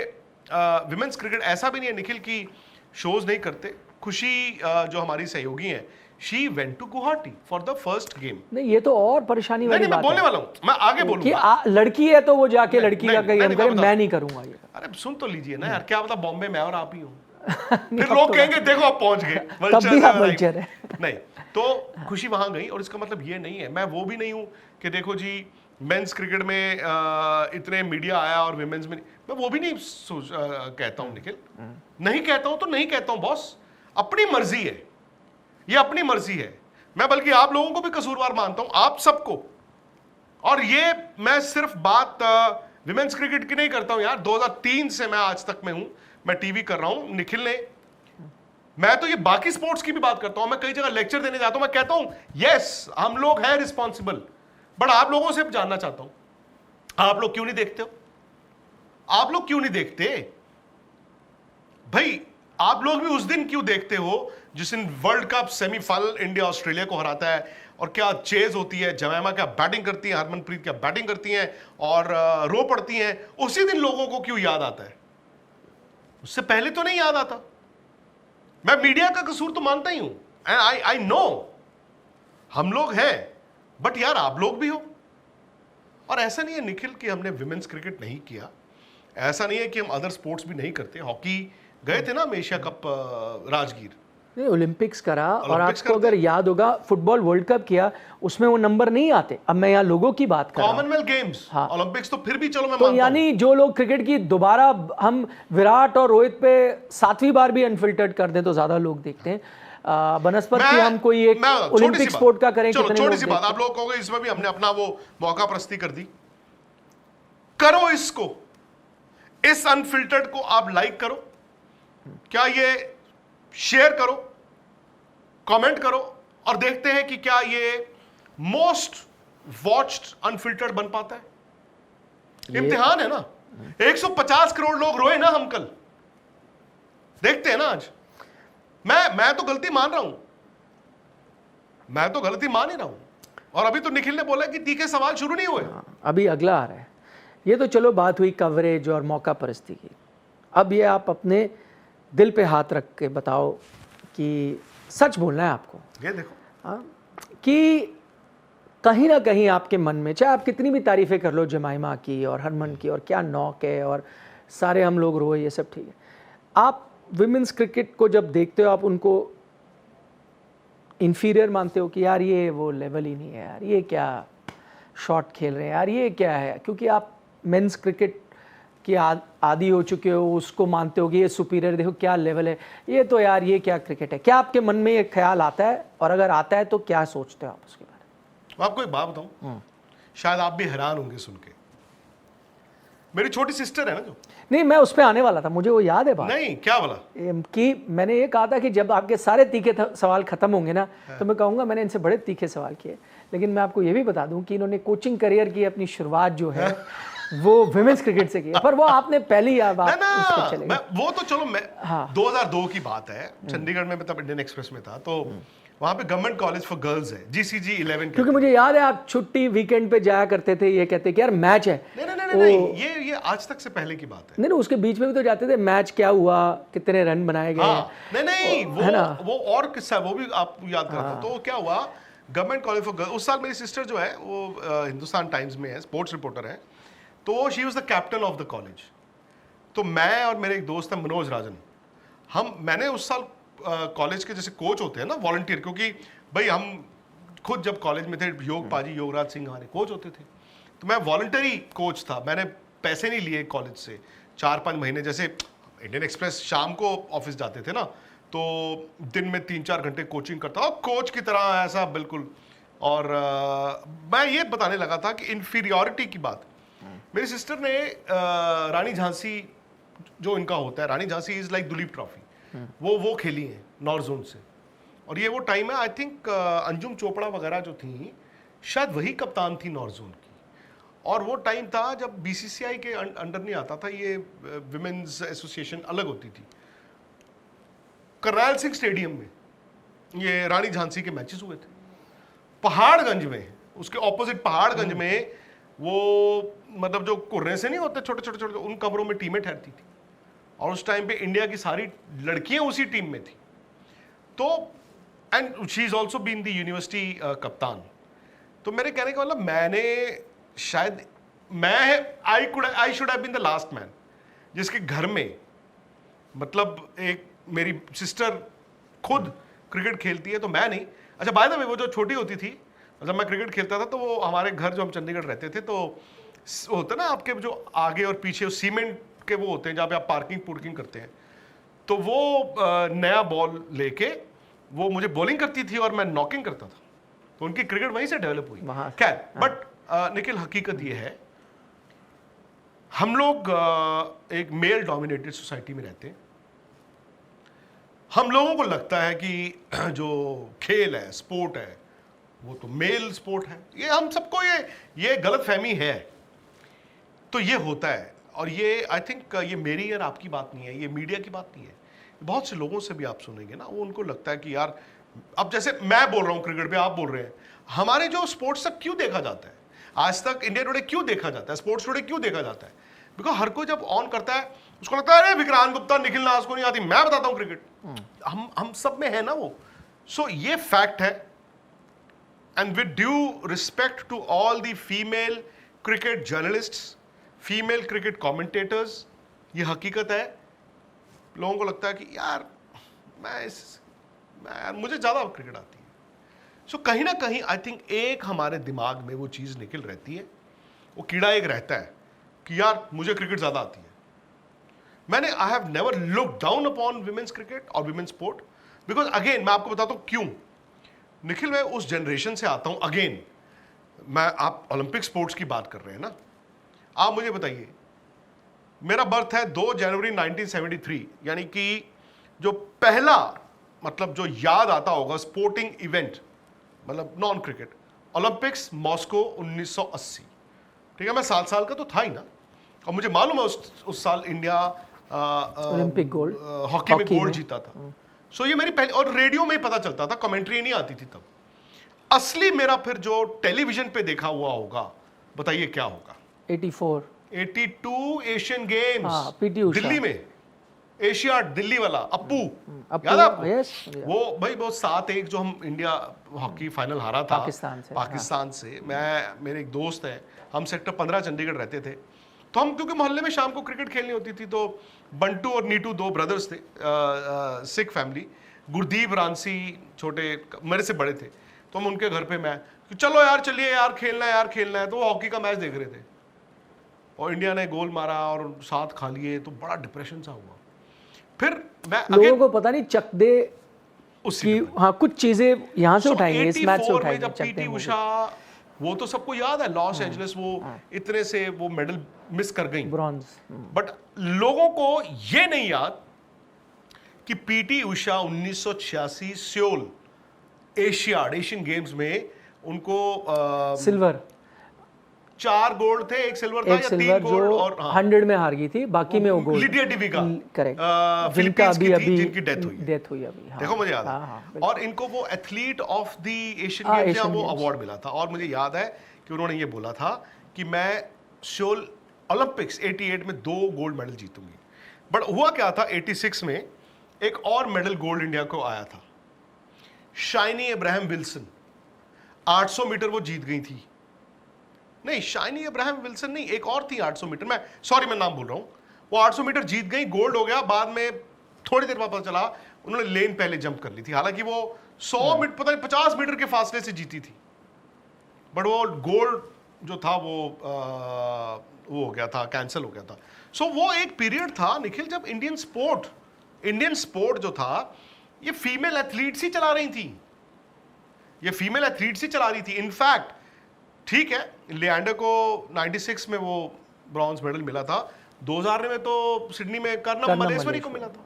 विमेंस क्रिकेट ऐसा भी नहीं है निखिल की शोज नहीं करते। खुशी जो हमारी सहयोगी हैं, she went to Guwahati for the first game.
नहीं ये तो और परेशानी वाली
नहीं मैं
बात
बोलने
है
वाला हूं, मैं आगे
कि
बोलूंगा।
लड़की है तो वो जाके लड़की का
नहीं,
गेम
मैं
करे,
बताऊं।
मैं नहीं करूंगा ये।
अरे सुन तो लीजिए ना यार, क्या मतलब बॉम्बे में और आप ही हो फिर लोग कहेंगे देखो आप पहुंच गए,
तब भी आप वल्चर है।
नहीं तो खुशी वहां गई और इसका मतलब ये नहीं है, मैं वो भी नहीं हूं कि देखो जी मेंस क्रिकेट में इतने मीडिया आया और विमेंस में, मैं वो भी नहीं कहता हूं निखिल। नहीं कहता हूं तो नहीं कहता हूं बॉस, अपनी मर्जी है, ये अपनी मर्जी है। मैं बल्कि आप लोगों को भी कसूरवार मानता हूं, आप सबको। और ये मैं सिर्फ बात विमेंस क्रिकेट की नहीं करता हूं यार, 2003 से मैं आज तक में हूं, मैं टीवी कर रहा हूं। निखिल ने, मैं तो ये बाकी स्पोर्ट्स की भी बात करता हूं, मैं कई जगह लेक्चर देने जाता हूं, मैं कहता हूं यस हम लोग हैं रिस्पॉन्सिबल, बट आप लोगों से जानना चाहता हूं आप लोग क्यों नहीं देखते हो? आप लोग क्यों नहीं देखते भाई? आप लोग भी उस दिन क्यों देखते हो जिस दिन world cup semifinal India Australia को हराता है और क्या चेज होती है, जमैमा क्या बैटिंग करती है, हरमनप्रीत क्या बैटिंग करती हैं और रो पड़ती हैं, उसी दिन लोगों को क्यों याद आता है? उससे पहले तो नहीं याद आता। मैं मीडिया का कसूर तो मानता ही हूं, एंड आई नो हम लोग हैं, बट यार आप लोग भी हो। और ऐसा नहीं है निखिल कि हमने विमेंस क्रिकेट नहीं किया, ऐसा नहीं है कि हम अदर स्पोर्ट्स भी नहीं करते। हॉकी गए थे ना हम एशिया कप राजगीर,
नहीं ओलंपिक्स करा, और
ओलंपिक्स
आपको अगर याद होगा फुटबॉल वर्ल्ड कप किया, उसमें वो नंबर नहीं आते। अब मैं यहाँ लोगों की बात कर रहा हूं।
कॉमनवेल्थ गेम्स,
हाँ।
ओलंपिक्स तो फिर भी चलो मैं
तो
मानता
यानी जो लोग क्रिकेट की दोबारा हम विराट और रोहित पे 7वीं बार भी अनफिल्टर्ड कर दें तो ज्यादा लोग देखते हैं। बनस्पत की हम कोई एक ओलंपिक स्पोर्ट का करें,
चलो
कितने
छोटी
लोग
सी बात, आप लोग कहोगे इसमें भी हमने अपना वो मौका प्रस्ती कर दी। करो इसको, इस अनफिल्टर्ड को आप लाइक करो, क्या ये शेयर करो, कमेंट करो, और देखते हैं कि क्या ये मोस्ट वॉच्ड अनफिल्टर्ड बन पाता है। इम्तिहान है ना, 150 करोड़ लोग रोए ना हम कल, देखते हैं ना आज। मैं तो गलती मान रहा हूं, मैं तो गलती मान ही रहा हूं। और अभी तो निखिल ने बोला कि तीखे सवाल शुरू नहीं हुए।
अभी अगला आ रहा है। ये तो चलो बात हुई कवरेज और मौका परस्ती की। अब ये आप अपने दिल पे हाथ रख के बताओ कि सच बोलना है आपको,
ये देखो
कि कहीं ना कहीं आपके मन में, चाहे आप कितनी भी तारीफें कर लो जमाइमा की और हरमन की और क्या नॉक है और सारे हम लोग रोए, ये सब ठीक है, आप विमेंस क्रिकेट को जब देखते हो आप उनको इन्फीरियर मानते हो कि यार ये वो लेवल ही नहीं है, यार ये क्या शॉट खेल रहे हैं, यार ये क्या है, क्योंकि आप मेंस क्रिकेट की आदी हो चुके हो, उसको मानते हो कि ये सुपीरियर, देखो क्या लेवल है, ये तो यार ये क्या क्रिकेट है। क्या आपके मन में ये ख्याल आता है, और अगर आता है तो क्या सोचते हो आप उसके बारे में?
मैं आपको एक बात बताऊं, शायद आप भी हैरान होंगे सुन के। मेरी छोटी सिस्टर है ना जो,
नहीं मैं उस पर आने वाला था, मुझे वो याद है बात।
नहीं क्या बोला
कि मैंने ये कहा था कि जब आपके सारे तीखे सवाल खत्म होंगे ना, तो मैं कहूँगा मैंने इनसे बड़े तीखे सवाल किए। लेकिन मैं आपको ये भी बता दूं कि इन्होंने कोचिंग करियर की अपनी शुरुआत जो है वो विमेंस क्रिकेट से की है, पर वो आपने पहली बात उस पे चले गए।
वो तो चलो मैं
हाँ।
2002 की बात है, चंडीगढ़ में तब इंडियन एक्सप्रेस में था, तो वहां पे गवर्नमेंट कॉलेज फॉर गर्ल्स है, GCG 11।
क्योंकि मुझे याद है आप छुट्टी वीकेंड पे जाया करते थे, ये कहते कि यार मैच है।
नहीं, ये आज तक से पहले की बात है।
नहीं उसके बीच में भी तो जाते थे, मैच क्या हुआ, कितने रन बनाए गए।
हाँ, नहीं वो और किस्सा, वो भी आप याद करते। तो क्या हुआ, गवर्नमेंट कॉलेज फॉर गर्ल्स, उस साल मेरी सिस्टर जो है वो हिंदुस्तान टाइम्स में है, स्पोर्ट्स रिपोर्टर है, तो she was the captain of the college. तो मैं और मेरे एक दोस्त है मनोज राजन, मैंने उस साल कॉलेज के जैसे कोच होते हैं ना वॉलंटियर, क्योंकि भाई हम खुद जब कॉलेज में थे, योग पाजी योगराज सिंह हमारे कोच होते थे, तो मैं वॉलंटरी कोच था, मैंने पैसे नहीं लिए कॉलेज से 4-5 महीने। जैसे इंडियन एक्सप्रेस शाम को ऑफिस जाते थे ना, तो दिन में 3-4 घंटे कोचिंग करता और कोच की तरह ऐसा बिल्कुल। और मैं ये बताने लगा था कि इन्फीरियॉरिटी की बात, मेरी सिस्टर ने रानी झांसी जो इनका होता है, Rani Jhansi is like Duleep Trophy, वो खेली है नॉर्थ जोन से। और ये वो टाइम है, आई थिंक अंजुम चोपड़ा वगैरह जो थी शायद वही कप्तान थी नॉर्थ जोन की। और वो टाइम था जब बीसीसीआई के अंडर नहीं आता था, ये विमेंस एसोसिएशन अलग होती थी। करनाल सिंह स्टेडियम में ये रानी झांसी के मैचेस हुए थे। पहाड़गंज में, उसके ऑपोजिट पहाड़गंज में, वो मतलब जो कुर्रे से नहीं होते छोटे छोटे छोटे, उन कमरों में टीमें ठहरती थी। और उस टाइम पे इंडिया की सारी लड़कियां उसी टीम में थी। तो and she is also been the university कप्तान। तो मेरे कहने का मतलब, मैंने शायद I should have been the last man जिसके घर में, मतलब एक मेरी सिस्टर खुद क्रिकेट खेलती है तो मैं नहीं। अच्छा, बाय द वे, वो जो छोटी होती थी जब मैं क्रिकेट खेलता था, तो वो हमारे घर, जो हम चंडीगढ़ रहते थे, तो होता ना आपके जो आगे और पीछे सीमेंट के वो होते हैं जहाँ पे आप पार्किंग करते हैं, तो वो नया बॉल लेके वो मुझे बॉलिंग करती थी और मैं नॉकिंग करता था। तो उनकी क्रिकेट वहीं से डेवलप हुई। खैर, बट निखिल, हकीकत ये है, हम लोग एक मेल डोमिनेटेड सोसाइटी में रहते हैं। हम लोगों को लगता है कि जो खेल है, स्पोर्ट है, वो तो मेल स्पोर्ट है। ये हम सबको ये गलतफहमी है। तो ये होता है, और ये आई थिंक ये मेरी और आपकी बात नहीं है, ये मीडिया की बात नहीं है। बहुत से लोगों से भी आप सुनेंगे ना, वो उनको लगता है कि यार, अब जैसे मैं बोल रहा हूँ क्रिकेट पे, आप बोल रहे हैं, हमारे जो स्पोर्ट्स तक क्यों देखा जाता है, आज तक इंडिया टुडे क्यों देखा जाता है, स्पोर्ट्स टुडे क्यों देखा जाता है? बिकॉज हर कोई जब ऑन करता है उसको लगता है अरे विक्रांत गुप्ता, निखिल नाज को नहीं आती, मैं बताता हूँ क्रिकेट। हम सब में है ना वो। सो ये फैक्ट है। And with due respect to all the female cricket journalists, female cricket commentators, ये हकीकत है। लोगों को लगता है कि यार मुझे ज़्यादा क्रिकेट आती है। सो कहीं ना कहीं आई थिंक एक हमारे दिमाग में वो चीज़ निकल रहती है, वो कीड़ा एक रहता है कि यार मुझे क्रिकेट ज़्यादा आती है। I have never look down upon women's cricket और विमेंस स्पोर्ट, बिकॉज अगेन मैं आपको बताता हूँ क्यों। निखिल, मैं उस जनरेशन से आता हूँ। अगेन आप ओलंपिक स्पोर्ट्स की बात कर रहे हैं ना, आप मुझे बताइए, मेरा बर्थ है 2 जनवरी 1973, यानी कि जो पहला, मतलब जो याद आता होगा स्पोर्टिंग इवेंट, मतलब नॉन क्रिकेट, ओलंपिक्स मॉस्को 1980। ठीक है, मैं 7 साल का तो था ही ना। और मुझे मालूम है उस साल इंडिया
ओलंपिक गोल्ड,
हॉकी में गोल्ड जीता था। सो ये मेरी पहली, और रेडियो में ही पता चलता था, कमेंट्री नहीं आती थी तब। असली मेरा फिर जो टेलीविजन पे देखा हुआ होगा, बताइए क्या होगा?
82
Asian games,
PT Usha,
Delhi में, एशियाड दिल्ली वाला, अप्पू याद है आपको?
यस,
वो भाई वो 7-1 जो हम इंडिया हॉकी फाइनल हारा था
पाकिस्तान
से। मेरे एक दोस्त है, हम सेक्टर 15 चंडीगढ़ रहते थे, तो हम क्योंकि मोहल्ले में शाम को क्रिकेट खेलनी होती थी, तो बंटू और नीटू 2 ब्रदर्स थे, सिख फैमिली, गुरदीप रांसी छोटे मेरे से बड़े थे, तो हम उनके घर पे, मैं चलो यार चलिए यार खेलना है, तो वो हॉकी का मैच देख रहे थे और इंडिया ने गोल मारा और 7 खा लिए, तो बड़ा डिप्रेशन सा हुआ। फिर मैं
लोगों को पता नहीं चक दे कि हाँ कुछ चीजें यहाँ से उठाएंगे, इस मैच से उठाएंगे।
जब पीटी उषा, वो तो सबको याद है, लॉस एंजलिस, वो इतने से वो मेडल मिस कर गई,
ब्रॉन्ज।
बट लोगों को ये नहीं याद कि PT Usha 1986 Seoul Asian games में उनको
सिल्वर,
4 गोल्ड थे, 1 सिल्वर था, या 3 गोल्ड, और
100 में हार गई थी, बाकी में वो गोल्ड।
लिडिया डिविका,
करेक्ट,
फिलीपींस की थी, जिनकी
डेथ हुई अभी।
देखो मुझे याद है। और इनको वो athlete of the Asian games वो अवार्ड मिला था। और मुझे याद है कि उन्होंने ये बोला था कि मैं सियोल ओलंपिक्स 88 में 2 गोल्ड मेडल जीतूंगी। बट हुआ क्या था, 86 में एक और मेडल गोल्ड इंडिया को आया था, शाइनी अब्राहम विल्सन, 800 मीटर वो जीत गई थी। नहीं, शाइनी अब्राहम विल्सन नहीं, एक और थी 800 मीटर, मैं नाम भूल रहा हूँ। वो 800 मीटर जीत गई, गोल्ड हो गया। बाद में थोड़ी देर बाद पता चला उन्होंने लेन पहले जंप कर ली थी, हालांकि वो 100 मीटर, पता नहीं 50 मीटर के फासले से जीती थी, बट वो गोल्ड जो था वो हो गया था, कैंसिल हो गया था। सो वो एक पीरियड था निखिल, जब इंडियन स्पोर्ट जो था ये फीमेल एथलीट्स ही चला रही थी, ये फीमेल एथलीट्स ही चला रही थी। इनफैक्ट ठीक है, लियांडर को 96 में वो ब्रॉन्ज मेडल मिला था, 2000 में तो सिडनी में कर्णम मल्लेश्वरी को मिला था।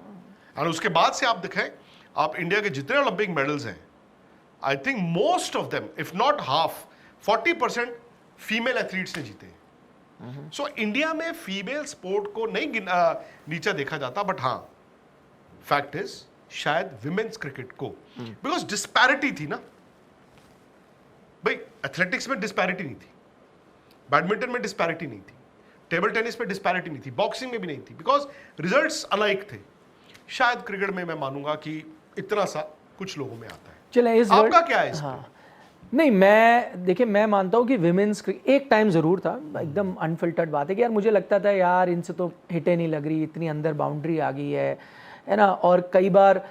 और उसके बाद से आप दिखाएं, आप इंडिया के जितने ओलंपिक मेडल्स हैं, I think most of them if not half 40% female athletes ने जीते। सो इंडिया में फीमेल स्पोर्ट को नहीं नीचा देखा जाता, बट हाँ फैक्ट इज शायद विमेन्स क्रिकेट को, बिकॉज डिस्पैरिटी थी ना भाई, एथलेटिक्स में डिस्पैरिटी नहीं थी, बैडमिंटन में डिस्पैरिटी नहीं थी, टेबल टेनिस में डिस्पैरिटी नहीं थी, बॉक्सिंग में भी नहीं थी, बिकॉज रिजल्ट्स अलाइक थे। शायद क्रिकेट में मैं मानूंगा कि इतना सा कुछ लोगों में आता है।
चले इस
आपका क्या है इस
हाँ नहीं, मैं मानता हूँ कि विमेंस एक टाइम ज़रूर था, एकदम अनफिल्टर्ड बात है कि यार मुझे लगता था यार इनसे तो हिटें नहीं लग रही, इतनी अंदर बाउंड्री आ गई है ना। और कई बार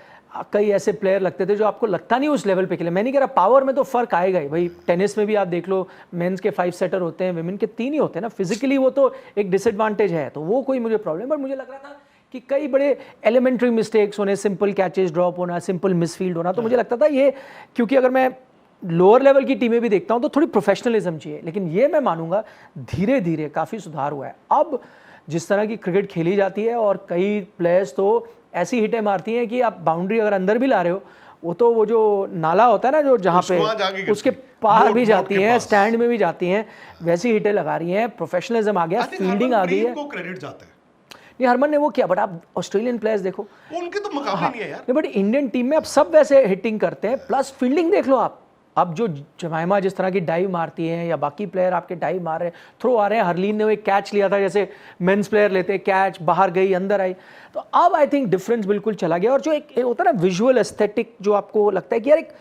कई ऐसे प्लेयर लगते थे जो आपको लगता नहीं उस लेवल पे खेले। मैं नहीं कह रहा पावर में तो फ़र्क आएगा ही भाई, टेनिस में भी आप देख लो, मेंस के 5 सेटर होते हैं, विमेन के 3 ही होते हैं ना। फिजिकली वो तो एक डिसएडवांटेज है, तो वो कोई मुझे प्रॉब्लम, बट मुझे लग रहा था कि कई बड़े एलिमेंट्री मिस्टेक्स होने, सिंपल कैचेस ड्रॉप होना, सिंपल मिसफील्ड होना, तो मुझे लगता था ये, क्योंकि अगर मैं लोअर लेवल की टीमें भी देखता हूँ तो थोड़ी प्रोफेशनलिज्म चाहिए। लेकिन ये मैं मानूंगा धीरे धीरे काफ़ी सुधार हुआ है। अब जिस तरह की क्रिकेट खेली जाती है और कई प्लेयर्स तो ऐसी हिटें मारती हैं कि आप बाउंड्री अगर अंदर भी ला रहे हो, वो जो नाला होता है ना, जो जहाँ पे उसके पार भी जाती हैं, स्टैंड में भी जाती हैं, वैसी हिटें लगा रही हैं। प्रोफेशनलिज्म आ गया, फील्डिंग आ गई है।
क्रेडिट जाता है
नहीं, हरमन ने वो किया, बट आप ऑस्ट्रेलियन प्लेयर्स देखो,
उनके तो मुकाबले नहीं है यार।
बट इंडियन टीम में अब सब वैसे हिटिंग करते हैं, प्लस फील्डिंग देख लो आप। अब जो जमाइमा जिस तरह की डाइव मारती हैं, या बाकी प्लेयर आपके डाइव मार रहे हैं, थ्रो आ रहे हैं, हरलीन ने वो एक कैच लिया था जैसे मेंस प्लेयर लेते हैं, कैच बाहर गई अंदर आई, तो अब आई थिंक डिफरेंस बिल्कुल चला गया। और जो एक होता है ना विजुअल एस्थेटिक, जो आपको लगता है कि यार एक,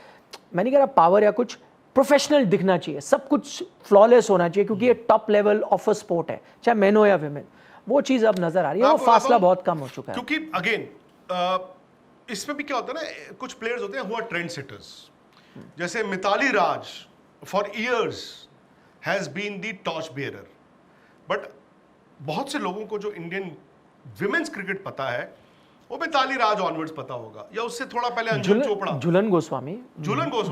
मैं नहीं कह रहा पावर या कुछ, प्रोफेशनल दिखना चाहिए, सब कुछ फ्लॉलेस होना चाहिए, क्योंकि ये top level of a sport है, चाहे मैन हो या विमेन। वो चीज़ अब नजर आ रही है, वो फासला बहुत कम हो चुका है।
क्योंकि अगेन इसमें भी क्या होता है ना, कुछ प्लेयर्स होते हैं हु आर ट्रेंड सेटर्स, जैसे Mithali Raj for years has been the torch bearer, but बहुत से लोगों को जो इंडियन विमेन्स क्रिकेट पता है वो मिताली राज ऑनवर्ड्स पता होगा, या उससे थोड़ा पहले अंजुम चोपड़ा,
झूलन गोस्वामी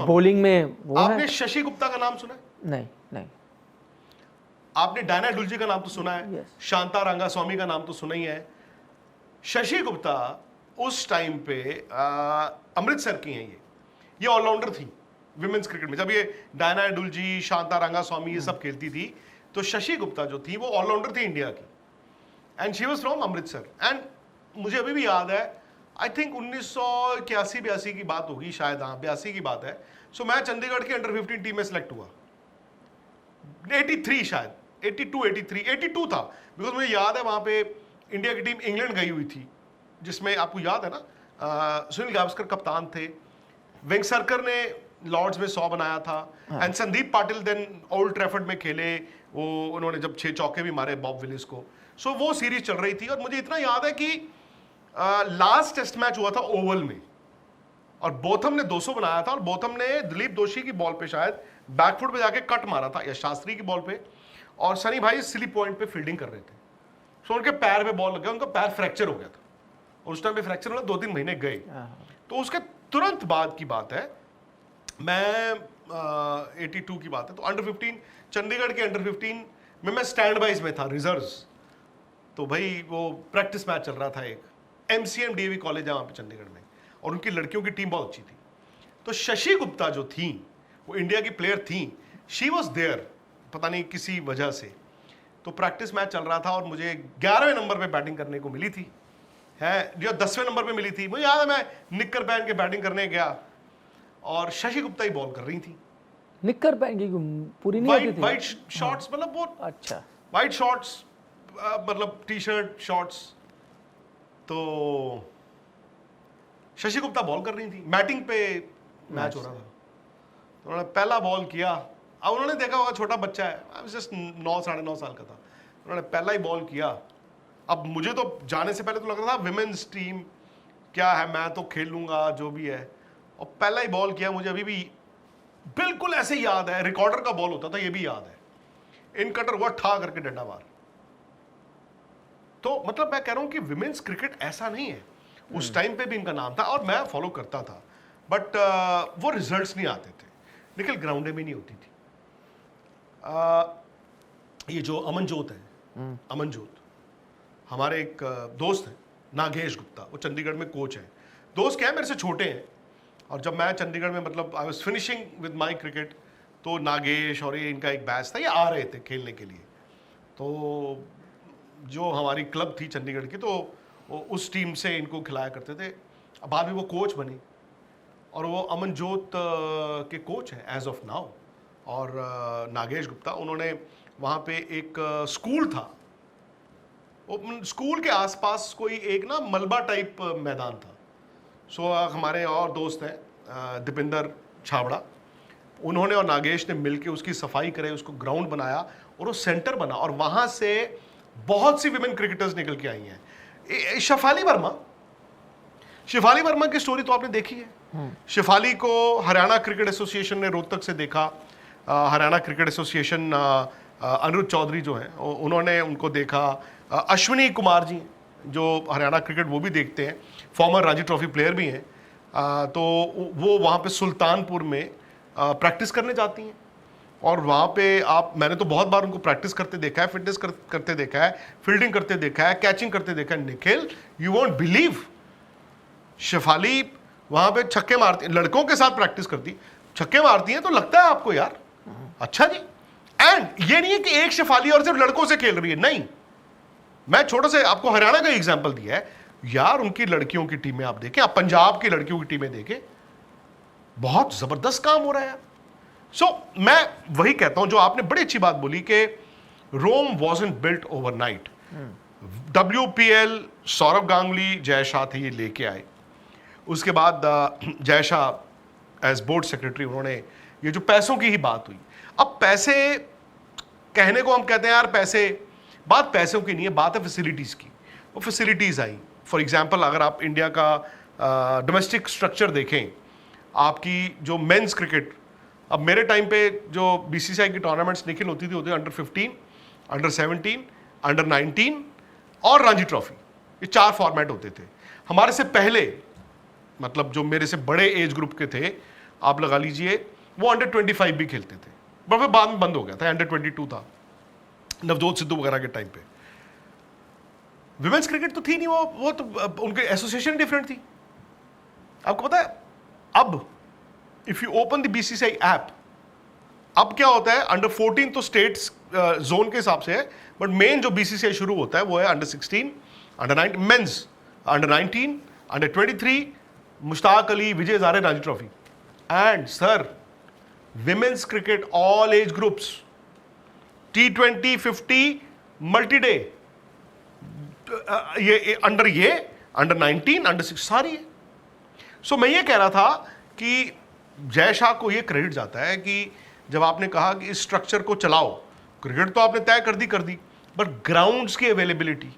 बॉलिंग
में वो
आपने
है।
शशि गुप्ता का नाम सुना है?
नहीं
आपने डायना डुलजी का नाम तो सुना है,
Yes.
शांता रंगास्वामी का नाम तो सुना ही है। शशि गुप्ता उस टाइम पे अमृतसर की हैं, ये ऑलराउंडर थी विमेन्स क्रिकेट में। जब ये डायना डुलजी, शांता रंगास्वामी ये सब खेलती थी, तो शशि गुप्ता जो थी वो ऑलराउंडर थी इंडिया की, and she was from Amritsar. And मुझे अभी भी याद है, आई थिंक 1981-82 की बात होगी शायद, हाँ 82 की बात है। सो मैं चंडीगढ़ की अंडर 15 टीम में सेलेक्ट हुआ, 83 शायद 82 था, बिकॉज मुझे याद है वहां पे इंडिया की टीम इंग्लैंड गई हुई थी, जिसमें आपको याद है ना सुनील गावस्कर कप्तान थे, वेंगसरकर ने लॉर्ड्स में 100 बनाया था, and Sandeep Patil then Old Trafford में खेले, वो उन्होंने जब 6 चौके भी मारे बॉब विलिस को। सो वो सीरीज चल रही थी, और मुझे इतना याद है कि लास्ट टेस्ट मैच हुआ था ओवल में, और बोथम ने 200 बनाया था, और बोथम ने दिलीप दोषी की बॉल पे शायद बैकफुट पे जाके कट मारा था, या शास्त्री की बॉल पे, और सनी भाई स्लिप पॉइंट पे फील्डिंग कर रहे थे। सो उनके पैर पे बॉल लग गया, उनका पैर फ्रैक्चर हो गया था, और उस टाइम पे फ्रैक्चर होना 2-3 महीने गए। तो उसके तुरंत बाद की बात है, मैं 82 की बात है, तो अंडर 15 चंडीगढ़ के अंडर 15 में मैं स्टैंड बाइज में था, रिजर्व्स। तो भाई वो प्रैक्टिस मैच चल रहा था, एक MCM DAV कॉलेज है वहाँ पे चंडीगढ़ में, और उनकी लड़कियों की टीम बहुत अच्छी थी। तो शशि गुप्ता जो थी वो इंडिया की प्लेयर थी, शी वॉज देयर, पता नहीं किसी वजह से। तो प्रैक्टिस मैच चल रहा था, और मुझे 11वें नंबर पे बैटिंग करने को मिली थी, है या 10वें नंबर पे मिली थी, मुझे याद है। मैं निक्कर पहन के बैटिंग करने गया, और शशि गुप्ता ही बॉल कर रही थी।
निक्कर पहन के पूरी नहीं आती थी?
वाइट शॉर्ट्स, मतलब वो
अच्छा,
वाइट शॉर्ट्स, मतलब टी शर्ट शॉर्ट्स। तो शशि गुप्ता बॉल कर रही थी, बैटिंग पे मैच हो रहा था, तो उन्होंने पहला बॉल किया। अब उन्होंने देखा होगा छोटा बच्चा है, जस्ट 9-9.5 साल का था, उन्होंने पहला ही बॉल किया। अब मुझे तो जाने से पहले तो लग रहा था विमेन्स टीम क्या है, मैं तो खेल लूंगा जो भी है, और पहला ही बॉल किया। मुझे अभी भी बिल्कुल ऐसे याद है, रिकॉर्डर का बॉल होता था, ये भी याद है, इन कटर हुआ, ठा करके डंडा मार। तो मतलब मैं कह रहा हूं कि विमेन्स क्रिकेट ऐसा नहीं है, उस टाइम पे भी इनका नाम था और मैं फॉलो करता था, बट वो रिजल्ट्स नहीं आते थे। निखिल, ग्राउंडे में नहीं होती थी। ये जो अमनजोत है, अमनजोत हमारे एक दोस्त हैं, नागेश गुप्ता, वो चंडीगढ़ में कोच हैं। दोस्त क्या है, मेरे से छोटे हैं, और जब मैं चंडीगढ़ में मतलब I was finishing with my cricket, तो नागेश और ये इनका एक बैच था, ये आ रहे थे खेलने के लिए। तो जो हमारी क्लब थी चंडीगढ़ की, तो उस टीम से इनको खिलाया करते थे। बाद में वो कोच बने और वो अमनजोत के कोच हैं एज ऑफ नाउ। और नागेश गुप्ता, उन्होंने वहाँ पे एक स्कूल था, स्कूल के आसपास कोई एक ना मलबा टाइप मैदान था। सो हमारे और दोस्त हैं दीपिंदर छाबड़ा, उन्होंने और नागेश ने मिलके उसकी सफाई कराई, उसको ग्राउंड बनाया और वो सेंटर बना, और वहाँ से बहुत सी विमेन क्रिकेटर्स निकल के आई हैं। शेफाली वर्मा की स्टोरी तो आपने देखी है। शेफाली को हरियाणा क्रिकेट एसोसिएशन ने रोहतक से देखा। हरियाणा क्रिकेट एसोसिएशन अनिरुद्ध चौधरी जो हैं, उन्होंने उनको देखा। अश्विनी कुमार जी जो हरियाणा क्रिकेट वो भी देखते हैं, फॉर्मर रणजी ट्रॉफी प्लेयर भी हैं, तो वो वहाँ पे सुल्तानपुर में प्रैक्टिस करने जाती हैं। और वहाँ पे मैंने तो बहुत बार उनको प्रैक्टिस करते देखा है, फिटनेस करते देखा है, फील्डिंग करते देखा है, कैचिंग करते देखा है। Nikhil, you won't believe, Shefali वहाँ पे छक्के मारती, लड़कों के साथ प्रैक्टिस करती, छक्के मारती हैं, तो लगता है आपको यार अच्छा जी। एंड ये नहीं है कि एक शेफाली और सिर्फ लड़कों से खेल रही है, नहीं। मैं छोटा से आपको हरियाणा का एग्जांपल दिया है यार, उनकी लड़कियों की टीमें आप देखें, आप पंजाब की लड़कियों की टीमें देखें, बहुत जबरदस्त काम हो रहा है। सो मैं वही कहता हूं जो आपने बड़ी अच्छी बात बोली कि Rome wasn't built overnight. WPL Sourav Ganguly, Jay Shah थे, ये लेके आए। उसके बाद Jay Shah as board secretary, उन्होंने ये जो पैसों की ही बात हुई। अब पैसे कहने को हम कहते हैं यार पैसे, बात पैसों की नहीं है, बात है फैसिलिटीज़ की। वो फैसिलिटीज़ आई, फॉर एग्जांपल अगर आप इंडिया का डोमेस्टिक स्ट्रक्चर देखें, आपकी जो मेंस क्रिकेट, अब मेरे टाइम पे जो BCCI की टूर्नामेंट्स निखिल होती थी अंडर 15, अंडर 17, अंडर 19 और रणजी ट्रॉफी, ये 4 फॉर्मेट होते थे। हमारे से पहले मतलब जो मेरे से बड़े एज ग्रुप के थे, आप लगा लीजिए, वो अंडर 25 भी खेलते थे, पर फिर बाद में बंद हो गया था, अंडर 22 था नवजोत सिद्धू वगैरह के टाइम पे। विमेंस क्रिकेट तो थी नहीं, वो तो उनके एसोसिएशन डिफरेंट थी। आपको पता है, अब if you open the BCCI app, अब क्या होता है, अंडर 14 तो स्टेट्स जोन के हिसाब से है, बट मेन जो BCCI शुरू होता है वो है under 16, under 9 men's, under 19, under 23, Mushtaq Ali, Vijay Hazare Ranji trophy. And sir, women's cricket all age groups, T20, 50, multi day, ये अंडर 19, अंडर 6 सारी है। सो मैं ये कह रहा था कि जय शाह को ये क्रेडिट जाता है कि जब आपने कहा कि इस स्ट्रक्चर को चलाओ, क्रिकेट तो आपने तय कर दी, बट ग्राउंड्स की अवेलेबिलिटी,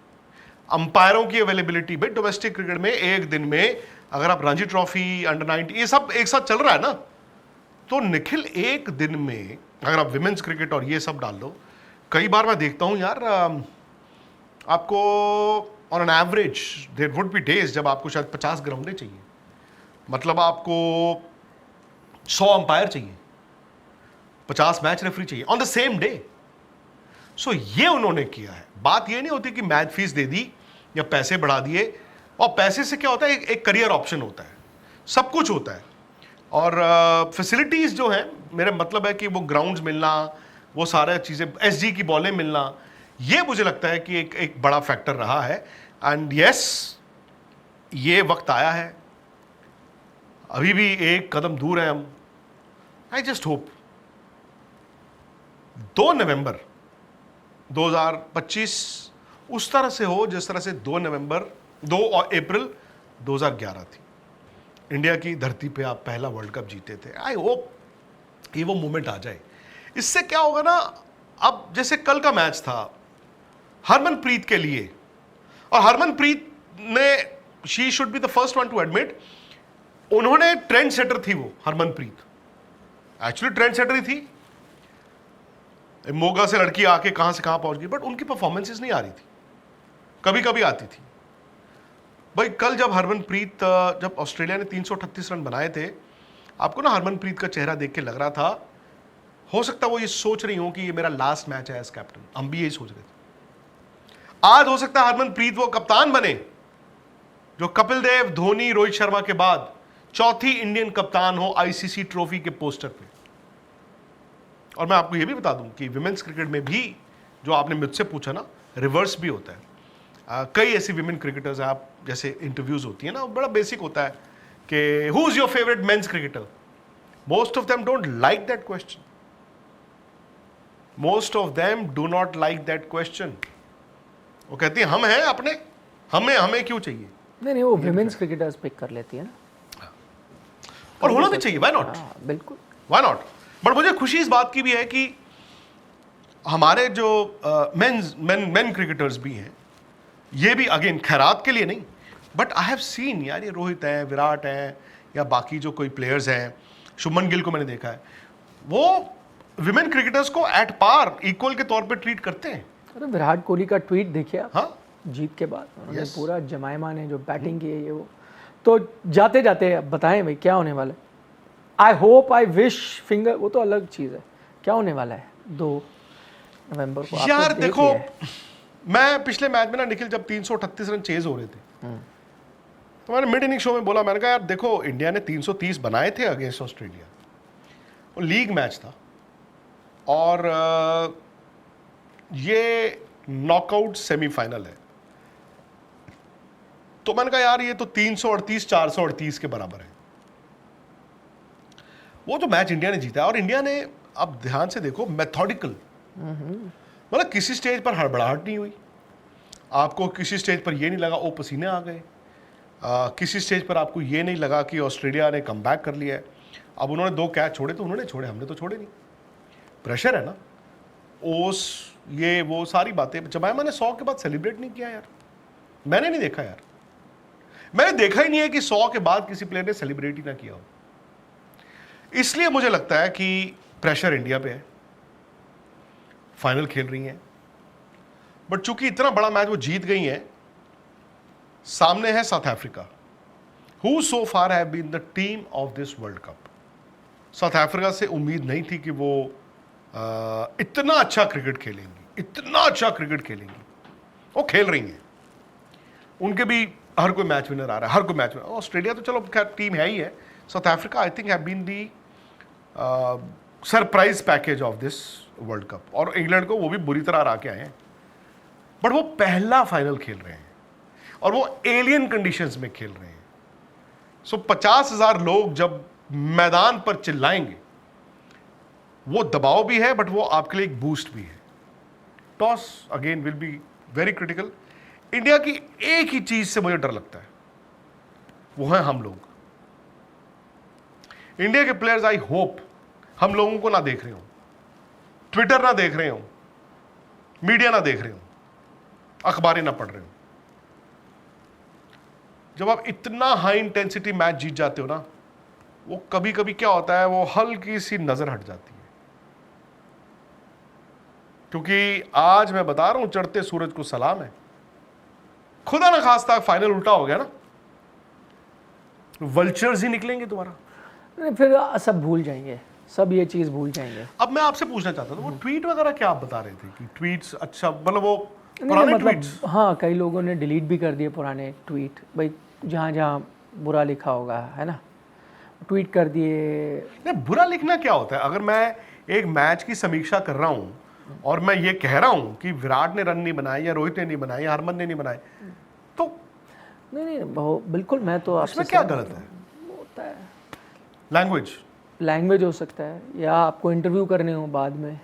अंपायरों की अवेलेबिलिटी, भाई डोमेस्टिक क्रिकेट में एक दिन में अगर आप रणजी ट्रॉफी, अंडर 19, ये सब एक साथ चल रहा है ना, तो निखिल एक दिन में अगर आप विमेंस क्रिकेट और ये सब डाल दो, कई बार मैं देखता हूँ यार, आपको on an average there would be days जब आपको शायद 50 ग्राउंडें चाहिए, मतलब आपको 100 अंपायर चाहिए, 50 मैच रेफरी चाहिए ऑन द सेम डे। सो ये उन्होंने किया है। बात ये नहीं होती कि मैच फीस दे दी या पैसे बढ़ा दिए, और पैसे से क्या होता है, एक करियर ऑप्शन होता है, सब कुछ होता है। और फैसिलिटीज़ जो हैं, मेरा मतलब है कि वो ग्राउंड्स मिलना, वो सारे चीज़ें, SG की बॉलें मिलना, ये मुझे लगता है कि एक बड़ा फैक्टर रहा है। एंड यस, ये वक्त आया है, अभी भी एक कदम दूर है हम। आई जस्ट होप 2 नवंबर 2025 उस तरह से हो जिस तरह से 2 अप्रैल 2011 थी, इंडिया की धरती पे आप पहला वर्ल्ड कप जीते थे। आई होप ये वो मोमेंट आ जाए। इससे क्या होगा ना, अब जैसे कल का मैच था हरमनप्रीत के लिए, और हरमनप्रीत ने, she should be the first one two admit, उन्होंने ट्रेंड सेटर थी वो हरमनप्रीत, एक्चुअली ट्रेंड सेटर ही थी। मोगा से लड़की आके कहां से कहां पहुंच गई, बट उनकी परफॉर्मेंसेस नहीं आ रही थी, कभी कभी आती थी। भाई कल जब हरमनप्रीत जब ऑस्ट्रेलिया ने 338 रन बनाए थे, आपको ना हरमनप्रीत का चेहरा देख के लग रहा था, हो सकता वो ये सोच रही हो कि ये मेरा लास्ट मैच है एज कैप्टन। हम भी यही सोच रहे थे। आज हो सकता है हरमनप्रीत वो कप्तान बने जो कपिल देव, धोनी, रोहित शर्मा के बाद चौथी इंडियन कप्तान हो आईसीसी ट्रॉफी के पोस्टर पे। और मैं आपको ये भी बता दूं कि विमेन्स क्रिकेट में भी, जो आपने मुझसे पूछा ना, रिवर्स भी होता है। कई ऐसी विमेन क्रिकेटर्स हैं, आप जैसे इंटरव्यूज होती है ना, बड़ा बेसिक होता है कि who is your favourite men's cricketer. Most of them don't like that question. Most of them do not like that question. वो कहती है हम हैं अपने, हमें क्यों चाहिए।
नहीं, वो विमेन्स क्रिकेटर्स पिक कर लेती है ना,
और होना भी चाहिए, व्हाई नॉट,
बिल्कुल
व्हाई नॉट। बट मुझे खुशी इस बात की भी है कि हमारे जो मेन क्रिकेटर्स भी हैं, ये भी अगेन खैरात के लिए नहीं, बट आई हैव सीन यार, ये रोहित हैं, विराट हैं, या बाकी जो कोई प्लेयर्स हैं, शुभमन गिल को मैंने देखा है, वो विमेन क्रिकेटर्स को एट पार, इक्वल के तौर पे ट्रीट करते हैं।
अरे विराट कोहली का ट्वीट देखिए आप,
हाँ,
जीत के बाद उन्होंने
Yes.
पूरा जमाइमा ने जो बैटिंग की है ये वो। तो जाते जाते अब बताएं भाई क्या होने वाला है। I hope, I wish, finger, वो तो अलग चीज़ है। क्या होने वाला है 2 नवंबर को? आपने
यार
देख
देखो,
लिया है।
मैं पिछले मैच में ना निखिल जब 338 रन चेज हो रहे थे, तो मैंने मिड इनिंग शो में बोला, मैंने कहा यार देखो, इंडिया ने 330 बनाए थे अगेंस्ट ऑस्ट्रेलिया, वो लीग मैच था, और ये नॉकआउट सेमीफाइनल है। तो मैंने कहा यार ये तो 338 438 के बराबर है। वो जो मैच इंडिया ने जीता है, और इंडिया ने, अब ध्यान से देखो, मेथोडिकल, मतलब किसी स्टेज पर हड़बड़ाहट नहीं हुई, आपको किसी स्टेज पर ये नहीं लगा ओ पसीने आ गए, किसी स्टेज पर आपको ये नहीं लगा कि ऑस्ट्रेलिया ने कम बैक कर लिया है। अब उन्होंने 2 कैच छोड़े तो उन्होंने छोड़े, हमने तो छोड़े नहीं। प्रेशर है ना, ओस, ये वो सारी बातें। जमाइमा ने 100 के बाद सेलिब्रेट नहीं किया यार, मैंने नहीं देखा यार, मैंने देखा ही नहीं है कि 100 के बाद किसी प्लेयर ने सेलिब्रेट ही ना किया हो। इसलिए मुझे लगता है कि प्रेशर इंडिया पे है, फाइनल खेल रही हैं, बट चूंकि इतना बड़ा मैच वो जीत गई हैं, सामने है South Africa, who so far have been the team of this World Cup. South Africa से उम्मीद नहीं थी कि वो इतना अच्छा क्रिकेट खेलेंगी, इतना अच्छा क्रिकेट खेलेंगी। वो खेल रही हैं, उनके भी हर कोई मैच विनर आ रहा है, हर कोई मैच विनर। ऑस्ट्रेलिया तो चलो खैर टीम है ही है, South Africa I think have been the surprise package of this World Cup, और इंग्लैंड को वो भी बुरी तरह हरा के आए हैं, बट वो पहला फाइनल खेल रहे हैं और वो एलियन कंडीशंस में खेल रहे हैं। सो 50,000 लोग जब मैदान पर चिल्लाएंगे, वो दबाव भी है, बट वो आपके लिए एक बूस्ट भी है। Toss again will be very critical. India की एक ही चीज से मुझे डर लगता है, वो है हम लोग। इंडिया के प्लेयर्स, आई होप हम लोगों को ना देख रहे हो, ट्विटर ना देख रहे हो, मीडिया ना देख रहे हो, अखबारें ना पढ़ रहे हो। जब आप इतना हाई इंटेंसिटी मैच जीत जाते हो ना, वो कभी कभी क्या होता है, वो हल्की सी नजर हट जाती है। क्योंकि आज मैं बता रहा हूं, चढ़ते सूरज को सलाम है, खुदा ना खास्ता फाइनल उल्टा हो गया ना, वल्चर्स ही निकलेंगे दोबारा।
नहीं, फिर सब भूल जाएंगे, सब ये चीज़ भूल जाएंगे।
अब मैं आपसे पूछना चाहता था, वो ट्वीट वगैरह क्या आप बता रहे थे कि ट्वीट्स, अच्छा मतलब वो
नहीं,
पुराने
मतलब
ट्वीट्स?
हाँ, कई लोगों ने डिलीट भी कर दिए पुराने ट्वीट, भाई जहाँ जहाँ बुरा लिखा होगा, है ना, ट्वीट कर दिए।
नहीं, बुरा लिखना क्या होता है? अगर मैं एक मैच की समीक्षा कर रहा हूं और मैं ये कह रहा हूं कि विराट ने रन नहीं बनाए, या रोहित ने नहीं बनाए, या हरमन ने नहीं बनाए, तो
नहीं, बिल्कुल, मैं तो आपसे
इसमें क्या
सहमत
गलत है?
हूँ। होता है,
लैंग्वेज
हो सकता है, या आपको इंटरव्यू करने हो बाद में,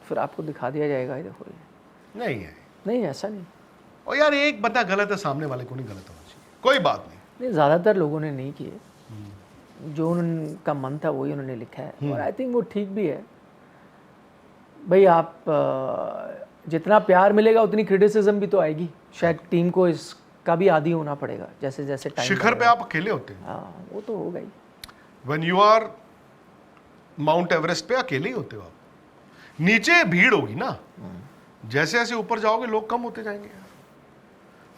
फिर आपको दिखा दिया जाएगा, ये देखो ये।
नहीं है।
नहीं, ऐसा नहीं।
और यार एक बंदा गलत है, सामने वाले को नहीं गलत होना चाहिए, कोई बात नहीं।
ज़्यादातर लोगों ने नहीं किए, जो उनका मन था वही उन्होंने लिखा है, और आई थिंक वो ठीक भी है। भाई आप जितना प्यार मिलेगा उतनी क्रिटिसिज्म भी तो आएगी, शायद टीम को इसका भी आदी होना पड़ेगा जैसे जैसे टाइम।
शिखर पे आप अकेले होते हैं,
हाँ, वो तो होगा ही।
When you are Mount Everest पे अकेले ही होते हो आप, नीचे भीड़ होगी ना, जैसे जैसे ऊपर जाओगे लोग कम होते जाएंगे।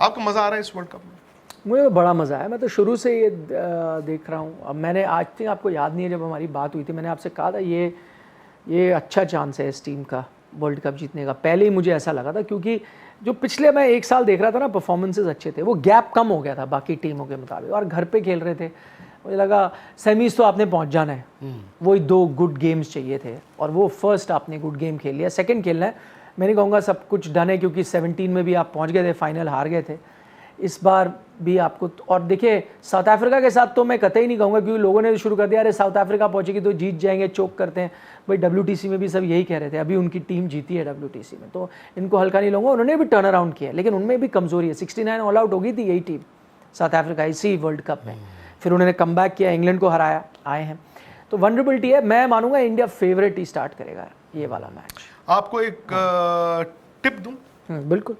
आपको मजा आ रहा है इस वर्ल्ड कप में?
मुझे बड़ा मज़ा आया। मैं तो शुरू से ये देख रहा हूँ। अब मैंने आज तक, आपको याद नहीं है जब हमारी बात हुई थी, मैंने आपसे कहा था ये अच्छा चांस है इस टीम का वर्ल्ड कप जीतने का। पहले ही मुझे ऐसा लगा था, क्योंकि जो पिछले मैं 1 साल देख रहा था ना, परफॉर्मेंसेस अच्छे थे, वो गैप कम हो गया था बाकी टीमों के मुताबिक, और घर पे खेल रहे थे। मुझे लगा सेमीज तो आपने पहुंच जाना है, वही 2 गुड गेम्स चाहिए थे, और वो फर्स्ट आपने गुड गेम खेल लिया। सेकंड खेलना है, मैं नहीं कहूँगा सब कुछ डन है, क्योंकि 17 में भी आप पहुंच गए थे, फाइनल हार गए थे। इस बार भी आपको, और देखिए साउथ अफ्रीका के साथ तो मैं कतई नहीं कहूँगा, क्योंकि लोगों ने शुरू कर दिया अरे साउथ अफ्रीका पहुंचेगी तो जीत जाएंगे, चोक करते हैं भाई। WTC में भी सब यही कह रहे थे, अभी उनकी टीम जीती है WTC में, तो इनको हल्का नहीं लूँगा। उन्होंने भी टर्न अराउंड किया, लेकिन उनमें भी कमजोरी है। 69 ऑल आउट हो गई थी यही टीम साउथ अफ्रीका इसी वर्ल्ड कप में, फिर उन्होंने कम बैक किया, इंग्लैंड को हराया, आए हैं। तो वनरेबिलिटी है। मैं मानूंगा इंडिया फेवरेट ही स्टार्ट करेगा ये वाला मैच।
आपको एक टिप दूं?
बिल्कुल।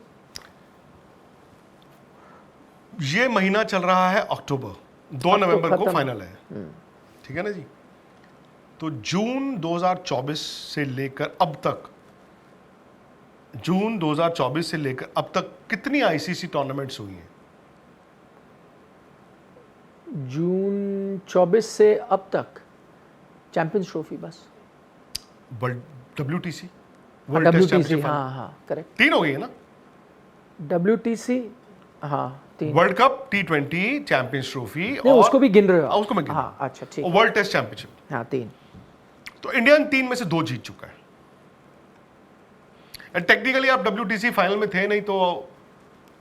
ये महीना चल रहा है अक्टूबर, 2 नवंबर को फाइनल है, ठीक है ना जी? तो जून 2024 से लेकर अब तक, जून 2024 से लेकर अब तक कितनी आईसीसी टूर्नामेंट्स हुई हैं?
जून 24 से अब तक चैंपियंस ट्रॉफी बस।
WTC,
WTC, हाँ करेक्ट।
3 हो गई है ना?
WTC, हाँ 3।
World cup, T20, champions trophy,
नहीं, उसको भी गिन रहे हो?
उसको मैं गिन रहा हूं।
हाँ अच्छा ठीक।
और वर्ल्ड टेस्ट चैंपियनशिप,
हाँ 3।
तो इंडिया 3 में से 2 जीत चुका है। एंड टेक्निकली आप WTC फाइनल में थे नहीं, तो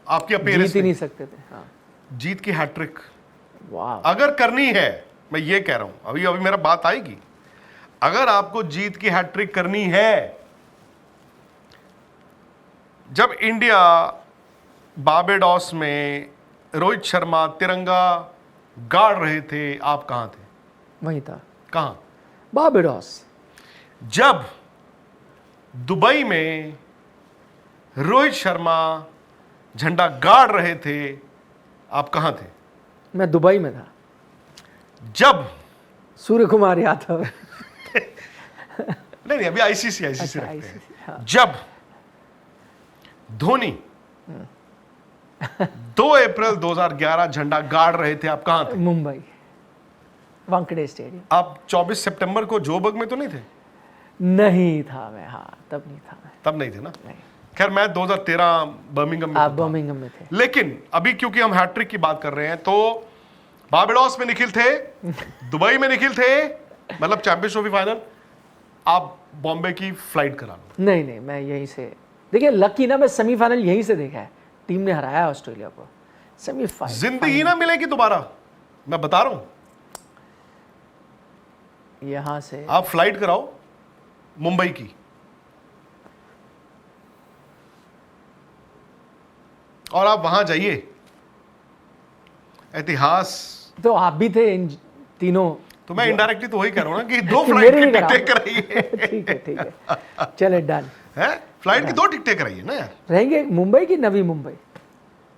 आपकी अपीयरेंस
जीत ही नहीं सकते थे। हाँ।
जीत की हैट्रिक
वाह।
अगर करनी है, मैं ये कह रहा हूं, अभी मेरा बात आएगी, अगर आपको जीत की हैट्रिक करनी है, जब इंडिया बारबेडोस में रोहित शर्मा तिरंगा गाड़ रहे थे, आप कहां थे?
वहीं था।
कहां?
बारबेडोस।
जब दुबई में रोहित शर्मा झंडा गाड़ रहे थे, आप कहां थे?
मैं दुबई में था।
जब
सूर्य कुमार यादव
नहीं अभी आईसीसी
अच्छा,
रखते हैं।
ICC, हाँ।
जब धोनी 2 अप्रैल 2011 झंडा गाड़ रहे थे, आप कहां थे?
मुंबई, वानखेड़े स्टेडियम।
आप 24 सितंबर को जोबर्ग में तो नहीं थे?
नहीं था मैं, हाँ तब नहीं था मैं।
तब नहीं थे ना?
नहीं।
खैर मैं 2013 बर्मिंघम में
आप
था।
बर्मिंघम में थे।
लेकिन अभी क्योंकि हम हैट्रिक की बात कर रहे हैं, तो बारबेडोस में निखिल थे, दुबई में निखिल थे, मतलब चैंपियंस ट्रॉफी फाइनल। आप बॉम्बे की फ्लाइट करा लो।
नहीं मैं यहीं से, देखिए लकी ना, मैं सेमीफाइनल यहीं से देखा है। टीम ने हराया ऑस्ट्रेलिया को सेमीफाइनल।
जिंदगी ना मिलेगी दोबारा, मैं बता रहा हूं।
यहां से
आप फ्लाइट कराओ मुंबई की, और आप वहां जाइए। इतिहास
तो आप भी थे इन तीनों।
तो मैं इनडायरेक्टली तो वही कह रहा हूं ना कि 2 फ्लाइट
मेरे
की
भी
टिकटें
कराओ।
कराइए।
ठीक है चले डन।
है फ्लाइट की 2 टिकटें कराइए ना यार।
रहेंगे मुंबई की Navi Mumbai?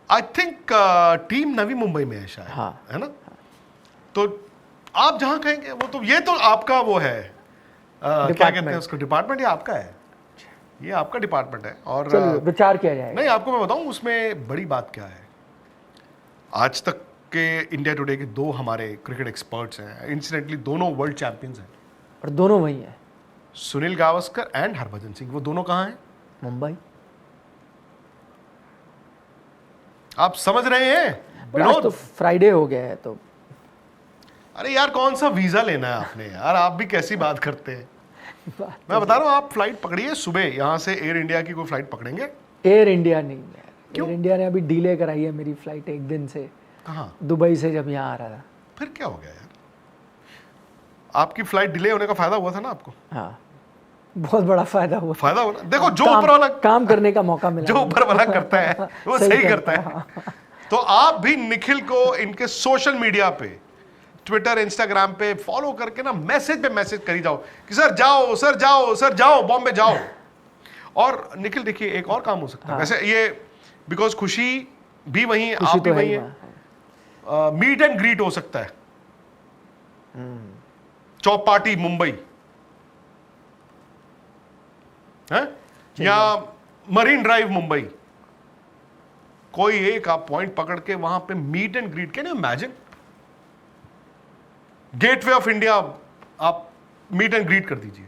I think team Navi Mumbai में है शायद,
हाँ।
है ना? तो आप जहां कहेंगे वो तो, ये तो आपका वो है, क्या कहते हैं उसको, डिपार्टमेंट, ये आपका है, ये आपका डिपार्टमेंट है। और
चलिए विचार किया जाएगा।
नहीं, आपको मैं बताऊं उसमें बड़ी बात क्या है। आज तक के इंडिया टुडे के 2 हमारे क्रिकेट एक्सपर्ट्स हैं, इंसिडेंटली दोनों वर्ल्ड चैंपियंस हैं,
और दोनों वही हैं,
सुनील गावस्कर एंड हरभजन सिंह। वो दोनों कहां हैं?
मुंबई।
आप समझ रहे हैं
और आज
विनोद?
तो फ्राइडे हो गया है तो
अरे यार कौन सा वीजा लेना है आपने यार, आप भी कैसी बात करते हैं। मैं बता रहा हूं, आप फ्लाइट पकड़िए सुबह, यहां से एयर इंडिया की कोई फ्लाइट पकड़ेंगे।
एयर इंडिया नहीं यार,
क्यों?
एयर इंडिया ने अभी डिले कराई है मेरी फ्लाइट 1 दिन से,
कहां?
दुबई से जब यहाँ आ रहा था।
फिर क्या हो गया यार? आपकी फ्लाइट डिले होने का फायदा हुआ था ना आपको?
हाँ बहुत बड़ा फायदा हुआ।
फायदा हुआ ना? देखो जो ऊपर वाला
काम करने का मौका मिला,
जो ऊपर वाला करता है वो सही करता है। तो आप भी निखिल को इनके सोशल मीडिया पे, ट्विटर, इंस्टाग्राम पे फॉलो करके ना मैसेज पे मैसेज करी जाओ कि सर जाओ, सर जाओ, सर जाओ, बॉम्बे जाओ। और निखिल देखिए एक और काम हो सकता है वैसे, ये बिकॉज खुशी भी वहीं, आप भी वहीं है, मीट एंड ग्रीट हो सकता है चौपाटी मुंबई है, या मरीन ड्राइव मुंबई, कोई एक आप पॉइंट पकड़ के वहां पे meet and greet, can you imagine? Gateway of India आप मीट एंड ग्रीट कर दीजिए।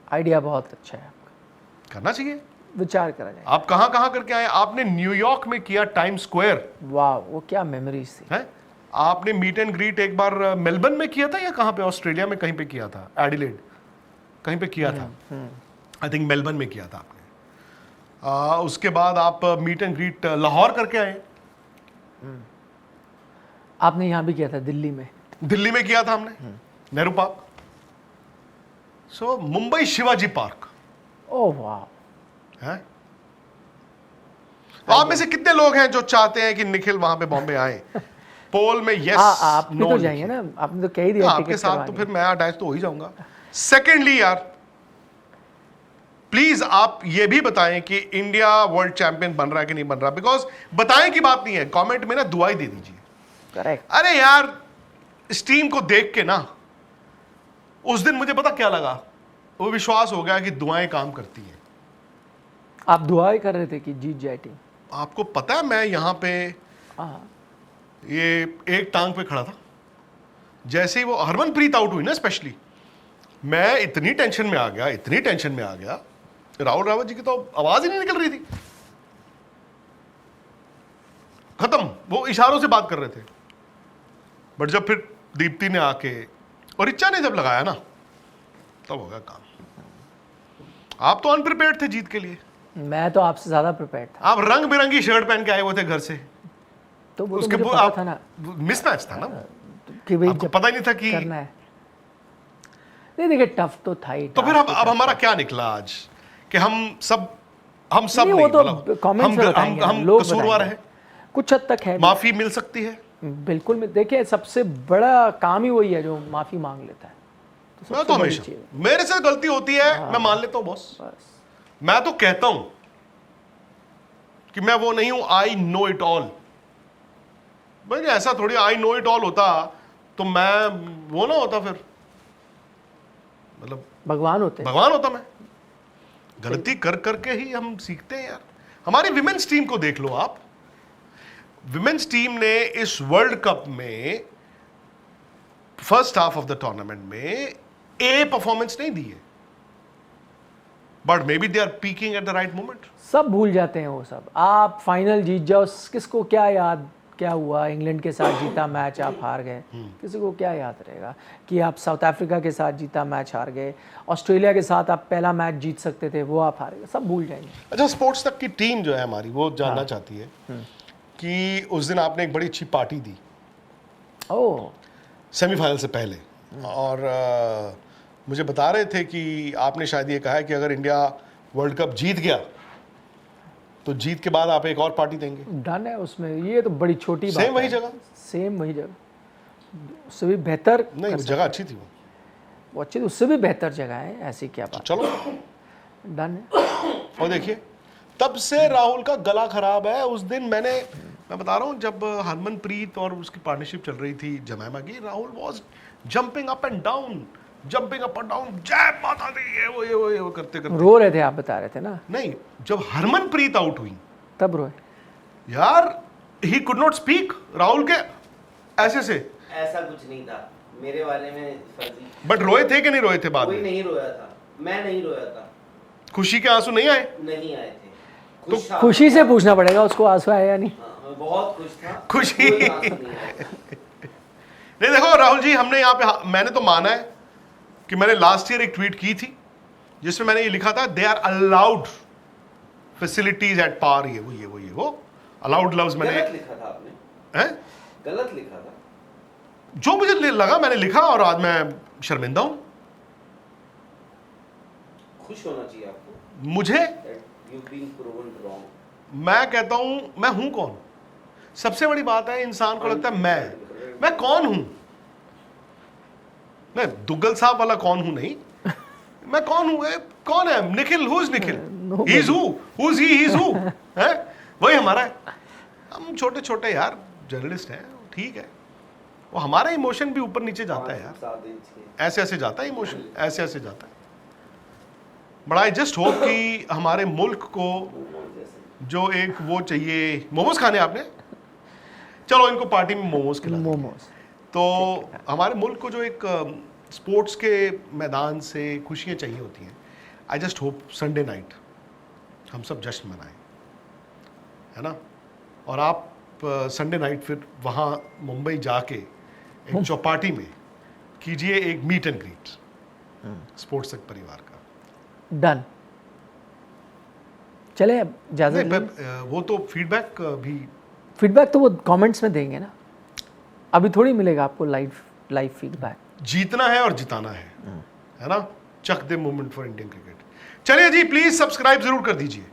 आइडिया बहुत अच्छा है आपका,
करना चाहिए,
विचार करा जाए।
आप कहां कहां करके आए? आपने न्यूयॉर्क में किया, टाइम स्क्वायर
वाह, वो क्या मेमोरीज थी।
है। आपने मीट एंड ग्रीट एक बार मेलबर्न में किया था या कहां पे, ऑस्ट्रेलिया में कहीं पे किया था, एडिलेड कहीं पे किया था, आई थिंक मेलबर्न में किया था आपने। उसके बाद आप मीट एंड ग्रीट लाहौर करके आए।
आपने यहाँ भी किया था, दिल्ली में।
दिल्ली में किया था हमने, नेहरू पार्क। सो मुंबई शिवाजी पार्क
ओह वाह।
है। तो आप में से कितने लोग हैं जो चाहते हैं कि निखिल वहां पे बॉम्बे आए? पोल में यस
आप भी तो जाएंगे ना, आपने तो कह ही दिया
आपके साथ, तो फिर मैं अटैच तो हो ही जाऊंगा। सेकेंडली यार, प्लीज आप ये भी बताएं कि इंडिया वर्ल्ड चैंपियन बन रहा है कि नहीं बन रहा, बिकॉज बताएं की बात नहीं है, कमेंट में ना दुआई दे दीजिए।
करेक्ट।
अरे यार, इस टीम को देख के ना उस दिन मुझे पता क्या लगा, वो विश्वास हो गया कि दुआएं काम करती हैं।
आप दुआएं कर रहे थे कि जीत जाए टीम।
आपको पता है मैं यहां पे
हाँ,
ये एक टांग पे खड़ा था, जैसे ही वो हरमनप्रीत आउट हुई ना स्पेशली, मैं इतनी टेंशन में आ गया, इतनी टेंशन में आ गया, राहुल रावत जी की तो आवाज ही नहीं निकल रही थी। खत्म, वो इशारों से बात कर रहे थे। बट जब फिर दीप्ति ने आके और रिचा ने जब लगाया ना, तब हो गया काम। आप तो अनप्रिपेयर्ड थे जीत के लिए,
मैं तो आपसे ज्यादा प्रिपेयर्ड था।
आप रंग बिरंगी शर्ट पहन के आए हुए थे घर से,
तो वो तो
उसके
मुझे
वो
पता
आप
था ना
मिसमैच था ना,
कि भाई
आपको
जब
पता ही नहीं था कि
करना है। नहीं देखिए, टफ तो था ही।
तो फिर अब हमारा क्या निकला आज कि हम सब
नहीं, वो तो कमेंट्स में बताएंगे ना,
हम
लोग
कसूरवार
बताएंगे।
हैं,
कुछ हद तक है।
माफी मिल सकती है।
बिल्कुल। में देखिए, सबसे बड़ा काम ही वही है जो माफी मांग लेता है। तो
मैं
सबसे
तो
बड़ी
हमेशा,
चीज़ है।
मेरे से गलती होती है, मैं मान लेता हूं बॉस।
बस
मैं तो कहता हूं कि मैं वो नहीं हूं आई नो इट ऑल। भाई ऐसा थोड़ी आई नो इट ऑल होता तो मैं वो ना होता, फिर मतलब
भगवान होते हैं।
भगवान होता मैं। गलती कर करके ही हम सीखते हैं यार। हमारी विमेन्स टीम को देख लो आप। विमेन्स टीम ने इस वर्ल्ड कप में first half of the tournament में ए परफॉर्मेंस नहीं दी है, but maybe they are peaking at the right moment.
सब भूल जाते हैं वो सब। आप फाइनल जीत जाओ, किसको क्या याद क्या हुआ, इंग्लैंड के साथ जीता मैच आप हार गए, किसी को क्या याद रहेगा कि आप साउथ अफ्रीका के साथ जीता मैच हार गए, ऑस्ट्रेलिया के साथ आप पहला मैच जीत सकते थे वो आप हार गए, सब भूल जाएंगे।
अच्छा, स्पोर्ट्स तक की टीम जो है हमारी, वो जानना चाहती है कि उस दिन आपने एक बड़ी अच्छी पार्टी दी
ओह,
सेमीफाइनल से पहले, और मुझे बता रहे थे कि आपने शायद ये कहा है कि अगर इंडिया वर्ल्ड कप जीत गया तो जीत के बाद आप एक और पार्टी देंगे।
डन है उसमें, ये तो बड़ी छोटी बात है।
सेम वही जगह?
सेम वही जगह, उससे भी बेहतर।
नहीं, वो जगह अच्छी थी,
वो अच्छी थी, उससे भी बेहतर जगह है, ऐसी क्या बात।
चलो
डन है।
और देखिए, तब से राहुल का गला खराब है। उस दिन मैं बता रहा हूँ, जब हरमनप्रीत और उसकी पार्टनरशिप चल रही थी जमैमा की, Rahul was jumping up and down, jumping up and down, जय माता दी, ये वो करते करते
रो रहे थे, आप बता रहे थे ना।
नहीं, जब हरमनप्रीत आउट हुई
तब रोए
यार, he could not speak. Rahul के ऐसे से
ऐसा कुछ नहीं था मेरे बारे में फर्जी।
बट रोए थे कि नहीं रोए थे बाद
कोई
में?
नहीं रोया था, मैं नहीं रोया था।
खुशी के आंसू नहीं आए?
नहीं आए थे।
तो
खुश था।
खुशी से पूछना पड़ेगा उसको, आंसू आए या नहीं।
हाँ, मैं बहुत खुश था।
खुशी।
कोई आंसू नहीं आए थे।
नहीं, देखो राहुल जी, हमने यहाँ पे, मैंने तो माना है कि मैंने लास्ट ईयर एक ट्वीट की थी जिसमें मैंने ये लिखा था, they are allowed facilities at par, ये वो अलाउड लव्स मैंने।
गलत लिखा था आपने।
हैं?
गलत लिखा था।
जो मुझे लगा मैंने लिखा, और आज मैं शर्मिंदा हूं।
खुश होना चाहिए आपको।
मुझे,
यू बीन प्रूवन रॉन्ग।
मैं कहता हूं, मैं हूं कौन? सबसे बड़ी बात है, इंसान को लगता है मैं कौन हूं? मैं दुग्गल साहब वाला कौन हूं? नहीं, मैं कौन हूं? कौन है Nikhil? Who is Nikhil? He is who is he is who, है वही हमारा है। हम छोटे छोटे यार जर्नलिस्ट हैं, ठीक है, वो हमारा इमोशन भी ऊपर नीचे जाता है यार,
7 इंच के।
ऐसे ऐसे जाता है इमोशन, ऐसे ऐसे जाता है। बट आई जस्ट होप कि हमारे मुल्क को जो एक वो चाहिए, मोमोज खाने आपने, चलो इनको पार्टी में मोमोज खिला देंगे।
मोमोज।
तो हमारे मुल्क को जो एक स्पोर्ट्स के मैदान से खुशियाँ चाहिए होती हैं, I just hope Sunday night हम सब जश्न मनाएं, है ना। और आप संडे नाइट फिर वहाँ मुंबई जाके एक चौपाटी में कीजिए एक मीट एंड ग्रीट स्पोर्ट्स तक परिवार का।
डन। चले अब इजाजत
नहीं,
लें।
वो तो फीडबैक भी,
फीडबैक तो वो कमेंट्स में देंगे ना, अभी थोड़ी मिलेगा आपको लाइव फीडबैक।
जीतना है और जिताना है ना। चक दे मोमेंट फॉर इंडियन क्रिकेट। चलिए जी, प्लीज सब्सक्राइब जरूर कर दीजिए।